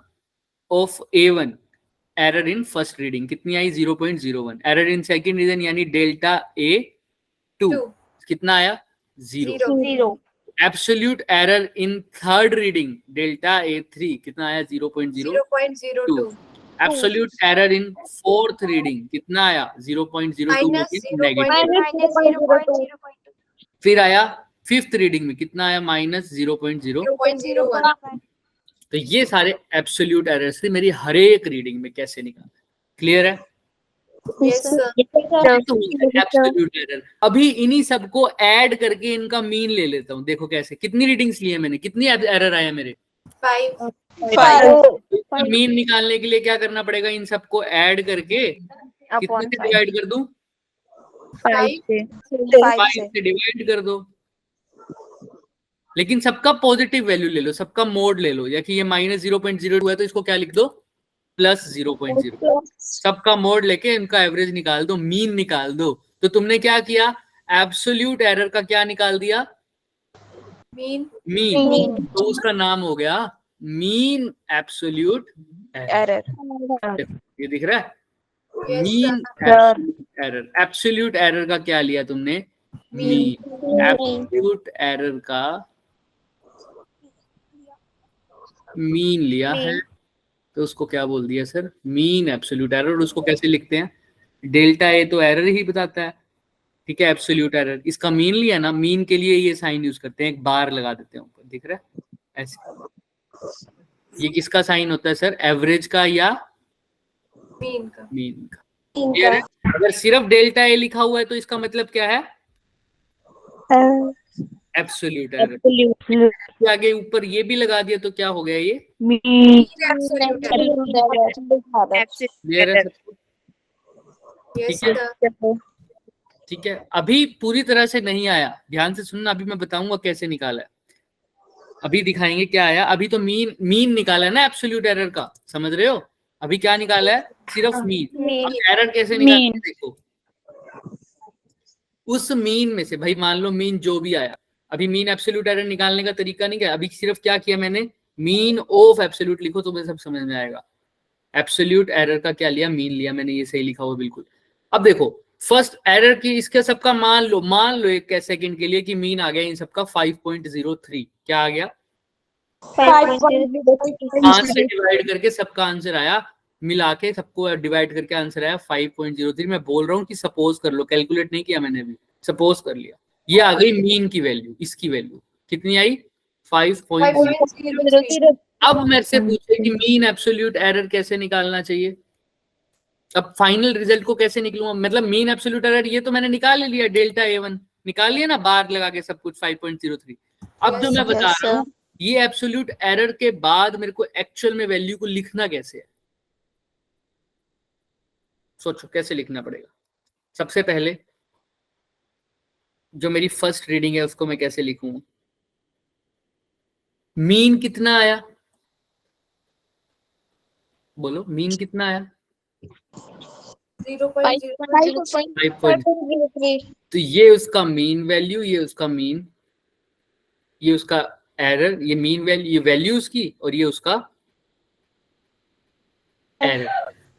of A1 error in first reading कितनी आई 0.01। एरर इन सेकंड रीडिंग यानी डेल्टा A2 2 कितना आया 0। 0. Absolute error in third reading delta A3 कितना आया 0.02। 0.02 absolute error in fourth reading कितना आया 0.02 Minus नेगेटिव। minus 0.02. फिर आया फिफ्थ रीडिंग में कितना आया -0.0। 0.01 तो ये सारे एब्सोल्यूट एरर्स थे मेरी हर एक रीडिंग में, कैसे निकालना। क्लियर है? Yes, sir. Absolute error. अभी इन्हीं सबको ऐड करके इनका मीन ले लेता हूँ। देखो कैसे, कितनी रीडिंग्स लिए मैंने, कितनी एरर आया मेरे। 5 मीन निकालने के लिए क्या करना पड़ेगा, इन सबको ऐड करके कितने से डिवाइड कर दूं? 5 5 से डिवाइड कर दो। लेकिन सबका पॉजिटिव वैल्यू ले लो, सबका मोड ले लो। या कि ये -0.02 है तो इसको क्या लिख दो +0.0। सबका मोड लेके इनका एवरेज निकाल दो, मीन निकाल दो। तो तुमने क्या किया, एब्सोल्यूट एरर का क्या निकाल दिया? Mean mean. तो उसका नाम हो गया मीन एब्सोल्यूट Error. ये दिख रहा है, Yes, mean absolute error. Absolute error का क्या लिया तुमने? मीन। एब्सोल्यूट एरर का मीन लिया है तो उसको क्या बोल दिया सर? Mean absolute error. उसको कैसे लिखते हैं? डेल्टा ए तो एरर ही बताता है, ठीक है। एब्सोल्यूट एरर, इसका मीन लिया ना, मीन के लिए ये साइन यूज करते हैं, एक बार लगा देते हैं ऊपर, दिख रहा है ऐसे। ये किसका साइन होता है सर? एवरेज का या मीन का? मीन का। क्लियर है? अगर सिर्फ डेल्टा ए लिखा हुआ है तो इसका मतलब क्या है? Absolute error. आगे ऊपर ये भी लगा दिया तो क्या हो गया? ये Absolute error. क्लियर है सबको? Yes, ठीक है? sir. ठीक है, अभी पूरी तरह से नहीं आया, ध्यान से सुनना, अभी मैं बताऊंगा कैसे निकाला है, अभी दिखाएंगे क्या आया। अभी तो मीन निकाला है ना एब्सोल्यूट एरर का, समझ रहे हो? अभी क्या निकाला है? सिर्फ मीन। अब एरर कैसे निकालते, देखो उस मीन में से, भाई मान लो मीन जो भी आया, अभी मीन एब्सोल्यूट एरर निकालने का तरीका नहीं क्या, अभी सिर्फ क्या किया मैंने, मीन ऑफ एब्सोल्यूट लिखो तो मुझे सब समझ में आएगा। एब्सोल्यूट एरर का क्या लिया? मीन लिया मैंने, ये सही लिखा हुआ बिल्कुल। अब देखो फर्स्ट एरर की, इसका सबका मान लो एक सेकंड के लिए कि मीन आ गया इन सबका 5.03। क्या आ गया? 5 से डिवाइड करके सबका आंसर आया, मिला के सबको डिवाइड करके आंसर आया 5.03। मैं बोल रहा हूँ कि सपोज कर लो, कैलकुलेट नहीं किया मैंने अभी, सपोज कर लिया। ये आ गई मीन की वैल्यू, इसकी वैल्यू कितनी आई? 5.03। अब मेरे से पूछे कि मीन एब्सोल्यूट एरर कैसे निकालना चाहिए, अब फाइनल रिजल्ट को कैसे निकलूंगा? मतलब मीन एब्सोल्यूट एरर ये तो मैंने निकाल लिया डेल्टा A1, निकाल लिया ना बार लगा के सब कुछ 5.03। अब जो मैं बता रहा हूँ ये एब्सोल्यूट एरर के बाद मेरे को एक्चुअल में वैल्यू को लिखना कैसे है, सोचो कैसे लिखना पड़ेगा। सबसे पहले जो मेरी फर्स्ट रीडिंग है उसको मैं कैसे लिखूंगा, मीन कितना आया, बोलो मीन कितना आया, 5.03। तो ये उसका मीन वैल्यू, ये उसका मीन, ये उसका एरर, ये मीन वैल्यू, ये वैल्यू उसकी, और ये उसका एरर।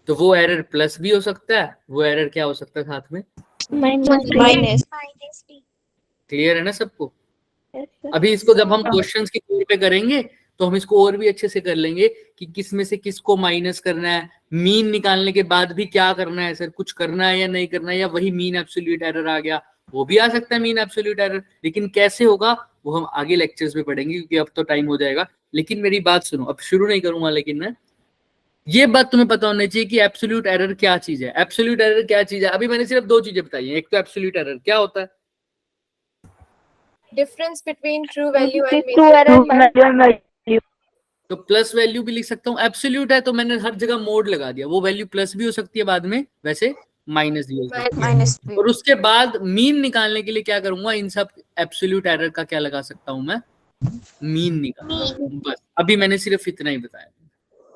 तो वो एरर प्लस भी हो सकता है, वो एरर क्या हो सकता है साथ में, माइनस। क्लियर है ना सबको। अभी इसको जब हम क्वेश्चंस के तौर पे करेंगे तो हम इसको और भी अच्छे से कर लेंगे कि किस में से किसको माइनस करना है, मीन निकालने के बाद भी क्या करना है सर, कुछ करना है या नहीं करना है, या वही मीन एब्सोल्यूट एरर आ गया, वो भी आ सकता है मीन एब्सोल्यूट एरर, लेकिन कैसे होगा वो हम आगे लेक्चर्स में पढ़ेंगे क्योंकि अब तो टाइम हो जाएगा। लेकिन मेरी बात सुनो, अब शुरू नहीं करूंगा, लेकिन मैं ये बात तुम्हें पता होनी चाहिए कि एब्सोल्यूट एरर क्या चीज है। एब्सोल्यूट एरर क्या चीज है, अभी मैंने सिर्फ दो चीजें बताई हैं। एक तो एब्सोल्यूट एरर क्या होता है, Difference between true value and True major. तो प्लस वैल्यू भी लिख सकता हूँ। एब्सोल्यूट है तो मैंने हर जगह मोड लगा दिया, वो वैल्यू प्लस भी हो सकती है बाद में, वैसे माइनस भी हो सकती है। Minus और उसके बाद मीन निकालने के लिए क्या करूंगा, इन सब एब्सोल्यूट एरर का क्या लगा सकता हूँ मैं, मीन निकाल। बस अभी मैंने सिर्फ इतना ही बताया।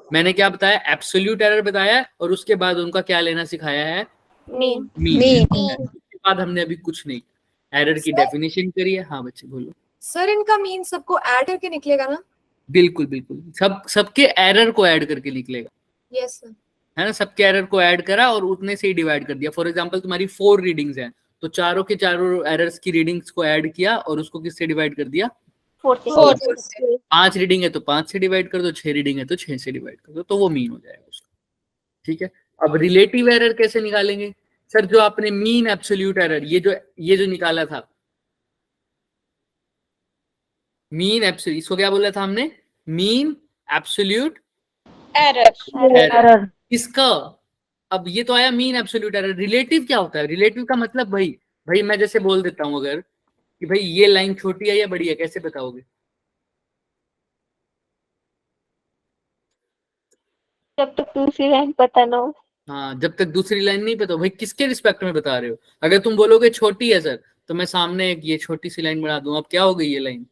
मैंने क्या बताया, एब्सोल्यूट एरर बताया, और उसके बाद उनका क्या लेना सिखाया है, मीन। उसके बाद हमने अभी कुछ नहीं, एरर की डेफिनेशन करी है। हाँ बच्चे बोलो। सर इनका मीन सबको ऐड करके निकलेगा ना? बिल्कुल बिल्कुल, सबके एरर को ऐड करके निकलेगा। Yes sir. है ना, सबके एरर को ऐड करा और उतने से ही डिवाइड कर दिया। फॉर एग्जांपल तुम्हारी 4 रीडिंग्स हैं तो चारों के चारों एरर्स की रीडिंग्स को ऐड किया और उसको किससे डिवाइड कर दिया, 4 5 रीडिंग है तो 5 से डिवाइड कर दो, 6 रीडिंग है तो 6 से डिवाइड कर दो, तो वो मीन हो जाएगा उसका। ठीक है, अब रिलेटिव एरर कैसे निकालेंगे सर, जो आपने मीन एब्सोल्यूट एरर ये जो निकाला था, मीन एब्सोल्यूट, इसको क्या बोला था हमने, मीन एब्सोल्यूट एरर। इसका अब ये तो आया मीन एब्सोल्यूट एरर। रिलेटिव क्या होता है, रिलेटिव का मतलब भाई मैं जैसे बोल देता हूं अगर कि भाई ये लाइन छोटी है या बड़ी है, कैसे बताओगे, जब तक दूसरी लाइन पता ना हो। हाँ जब तक दूसरी लाइन नहीं पता, भाई किसके रिस्पेक्ट में बता रहे हो। अगर तुम बोलोगे छोटी है सर तो मैं सामने एक ये छोटी सी लाइन बना दूंगा, अब क्या हो गई ये लाइन,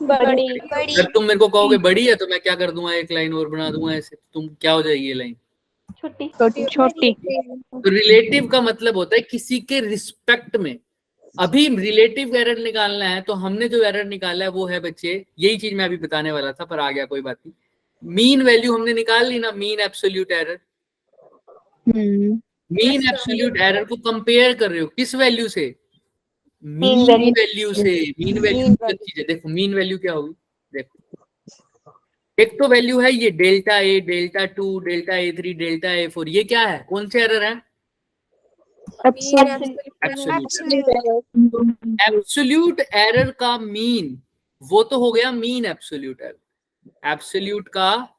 बड़ी। अगर तुम मेरे को कहोगे बड़ी है तो मैं क्या कर दूंगा, एक लाइन और बना दूंगा ऐसे, तुम क्या हो जाएगी ये लाइन, छोटी। तो रिलेटिव का मतलब होता है किसी के रिस्पेक्ट में। अभी रिलेटिव एरर निकालना है तो हमने जो एरर निकाला है वो है बच्चे, यही चीज मैं अभी बताने वाला था पर आ गया, कोई बात नहीं। मीन वैल्यू हमने निकाल ली ना, mean absolute error. Mean absolute error को कंपेयर कर रहे हो किस वैल्यू से, मीन वैल्यू से। मीन वैल्यू चीज है, देखो मीन वैल्यू क्या होगी, देखो एक तो वैल्यू है ये delta A, delta 2, delta A3, delta A4, ये क्या है, कौन से एरर है, एब्सोल्यूट एरर का मीन, वो तो हो गया मीन एब्सोल्यूट एरर। एब्सोल्यूट का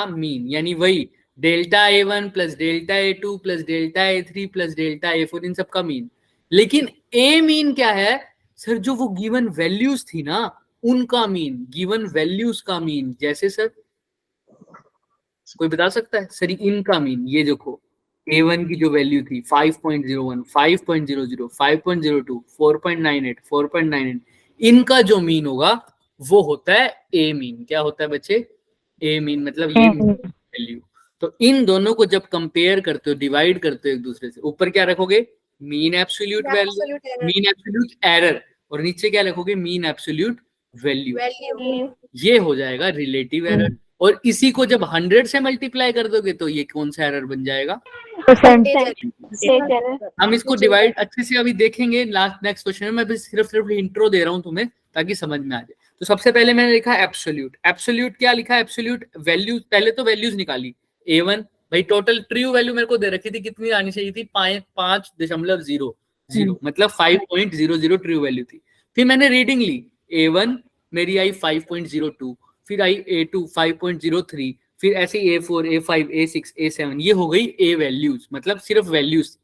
मीन यानी वही delta A1 plus delta A2 plus delta A3 plus delta A4, इन सब का मीन। लेकिन ए मीन क्या है सर, जो वो गिवन वैल्यूज थी ना उनका मीन, गिवन वैल्यूज का मीन। जैसे सर कोई बता सकता है सर इनका मीन, ये देखो A1 की जो वैल्यू थी 5.01, 5.00, 5.02, 4.98, 4.98, इनका जो मीन होगा वो होता है ए मीन। क्या होता है बच्चे, ए मीन, मतलब ये वैल्यू। तो इन दोनों को जब कंपेयर करते हो, डिवाइड करते हो एक दूसरे से, ऊपर क्या रखोगे, mean absolute value, mean absolute error, और नीचे क्या रखोगे, मीन एब्सोल्यूट वैल्यू। ये हो जाएगा रिलेटिव एरर। और इसी को जब 100 से मल्टीप्लाई कर दोगे तो ये कौन सा एरर बन जाएगा, हम इसको डिवाइड अच्छे से अभी देखेंगे नेक्स्ट क्वेश्चन में। मैं भी सिर्फ इंट्रो दे रहा हूं तुम्हें ताकि समझ में आ जाए। तो सबसे पहले मैंने लिखा एब्सोल्यूट। एब्सोल्यूट क्या लिखा, एब्सोल्यूट वैल्यू, पहले तो वैल्यूज निकाली। A1 भाई टोटल ट्रू वैल्यू मेरे को दे रखी थी, कितनी आनी चाहिए थी, 5.00, मतलब 5.00 ट्रू वैल्यू थी। फिर मैंने रीडिंग ली, A1 मेरी आई 5.02, फिर आई A2 5.03, फिर ऐसे A4, A5, A6, A7, ये हो गई A वैल्यूज, मतलब सिर्फ वैल्यूज।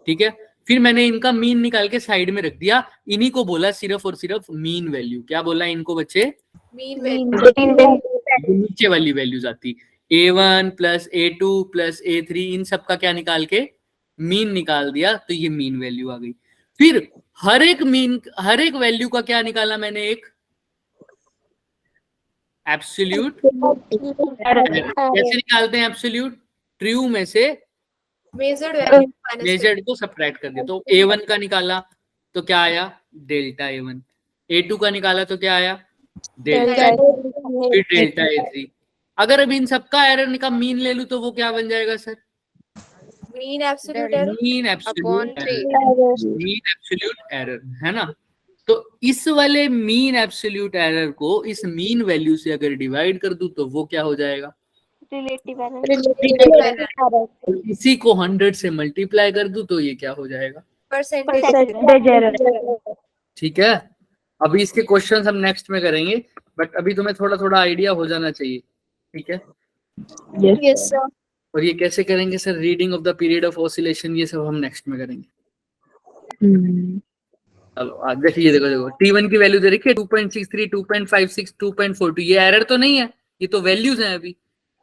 ठीक है, फिर मैंने इनका मीन निकाल के साइड में रख दिया, इन्हीं को बोला सिर्फ और सिर्फ मीन वैल्यू। क्या बोला इनको बच्चे? Mean value. जो नीचे वाली वैल्यूज आती, A1 plus A2 plus A3, इन सब का क्या निकाल के मीन निकाल दिया, तो ये मीन वैल्यू आ गई। फिर हर एक वैल्यू का क्या निकाला मैंने? एक एब्सोल्यूट। कैसे निकालते हैं एब्सोल्यूट? ट्रू में से Measured value minus मेजर्ड को सब्ट्रैक्ट कर दिया। तो A1 का निकाला तो क्या आया? Delta A1। A2 का निकाला तो क्या आया? डेल्टा, फिर डेल्टा A3। अगर अब इन सबका एरर का मीन ले लूं तो वो क्या बन जाएगा sir? mean absolute error mean upon absolute 3. Error, mean absolute error, है ना? तो इस वाले मीन एब्सोल्यूट एरर को इस मीन वैल्यू से अगर डिवाइड कर दूं तो वो क्या हो जाएगा? Relative error. Relative error. इसी को 100 से मल्टीप्लाई कर दूं तो ये क्या हो जाएगा? Percentage error. ठीक है, अभी इसके क्वेश्चंस हम नेक्स्ट में करेंगे, बट अभी तुम्हें थोड़ा थोड़ा आइडिया हो जाना चाहिए। ठीक है, Yes, sir. और ये कैसे करेंगे sir? Reading of the period of oscillation, ये सब हम नेक्स्ट में करेंगे। चलो आज देखिए, देखो T1 की वैल्यू दे रखी है 2.63, 2.56, 2.42। ये एरर तो नहीं है, ये तो वैल्यूज हैं अभी।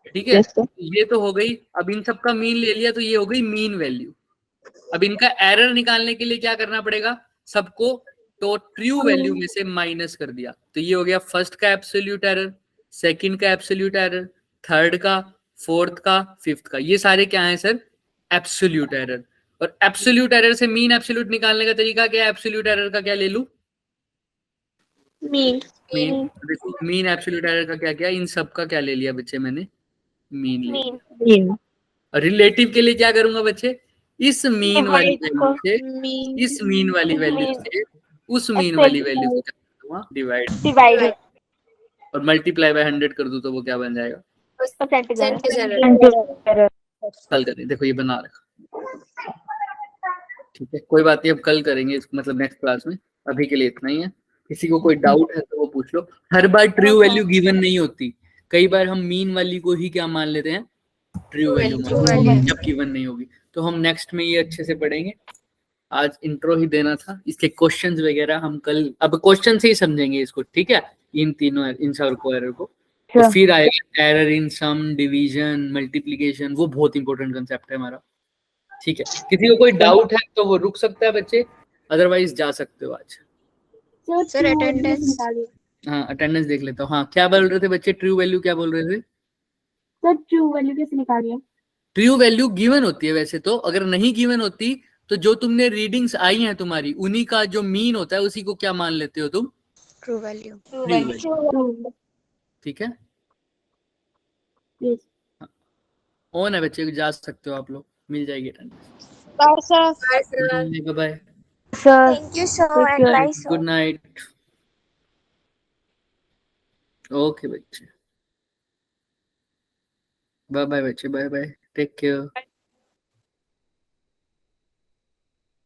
ठीक है, ये तो हो गई। अब इन सबका मीन ले लिया तो ये हो गई मीन वैल्यू। अब इनका एरर निकालने के लिए क्या करना पड़ेगा? सबको तो ट्रू वैल्यू में से माइनस कर दिया, तो ये हो गया फर्स्ट का एब्सोल्यूट एरर, सेकंड का एब्सोल्यूट एरर, थर्ड का, फोर्थ का, फिफ्थ का। ये सारे क्या हैं सर? Absolute error. और एब्सोल्यूट एरर से मीन एब्सोल्यूट निकालने का तरीका क्या है? एब्सोल्यूट एरर का क्या ले लूं? Mean. देखो मीन एब्सोल्यूट एरर का क्या क्या, इन सब का क्या ले लिया बच्चे मैंने? मीन ले लिया। और रिलेटिव के लिए क्या करूंगा बच्चे? इस मीन वाली वैल्यू से, इस मीन वाली वैल्यू से उस मीन वाली वैल्यू को क्या करूंगा? डिवाइड, और मल्टीप्लाई बाय 100 कर दूं तो वो क्या बन जाएगा? Percentage error. कल करें, देखो ये बना रखा। ठीक है, कोई बात नहीं, अब कल करेंगे इसको, मतलब नेक्स्ट क्लास में। अभी के लिए इतना ही है। किसी को कोई डाउट है तो वो पूछ लो। हर बार ट्रू वैल्यू गिवन नहीं होती, कई बार हम मीन वाली को ही क्या मान लेते हैं? ट्रू वैल्यू जब गिवन नहीं होगी। तो हम नेक्स्ट में ये अच्छे से पढ़ेंगे। आज इंट्रो ही देना था, इसके क्वेश्चंस वगैरह हम कल, अब क्वेश्चन से ही समझेंगे इसको। ठीक है, इन तीनों, इन सब को, एरर को। तो फिर आएगा error in sum, division, multiplication, वो बहुत इंपॉर्टेंट कंसेप्ट है हमारा। ठीक है, किसी को कोई डाउट है तो वो रुक सकता है बच्चे, अदरवाइज जा सकते हो आज। Sir, attendance. हाँ, अटेंडेंस देख लेता हूँ। हाँ, क्या बोल रहे थे बच्चे? ट्रू वैल्यू क्या बोल रहे थे? सर ट्रू वैल्यू कैसे निकालिए? ट्रू वैल्यू गिवन होती है वैसे तो, अगर नहीं गिवन होती तो जो तुमने रीडिंग्स आई हैं तुम्हारी, उन्हीं का जो मीन होता है उसी को क्या मान लेते हो तुम? True value. True value. ठीक है, ऑन है बच्चे, जा सकते हो आप लोग, मिल जाएगी attendance. Bye, sir. Bye, sir Thank you, sir, and bye, sir. Good night. Okay बच्चे, बाय बाय बच्चे, बाय बाय, टेक केयर।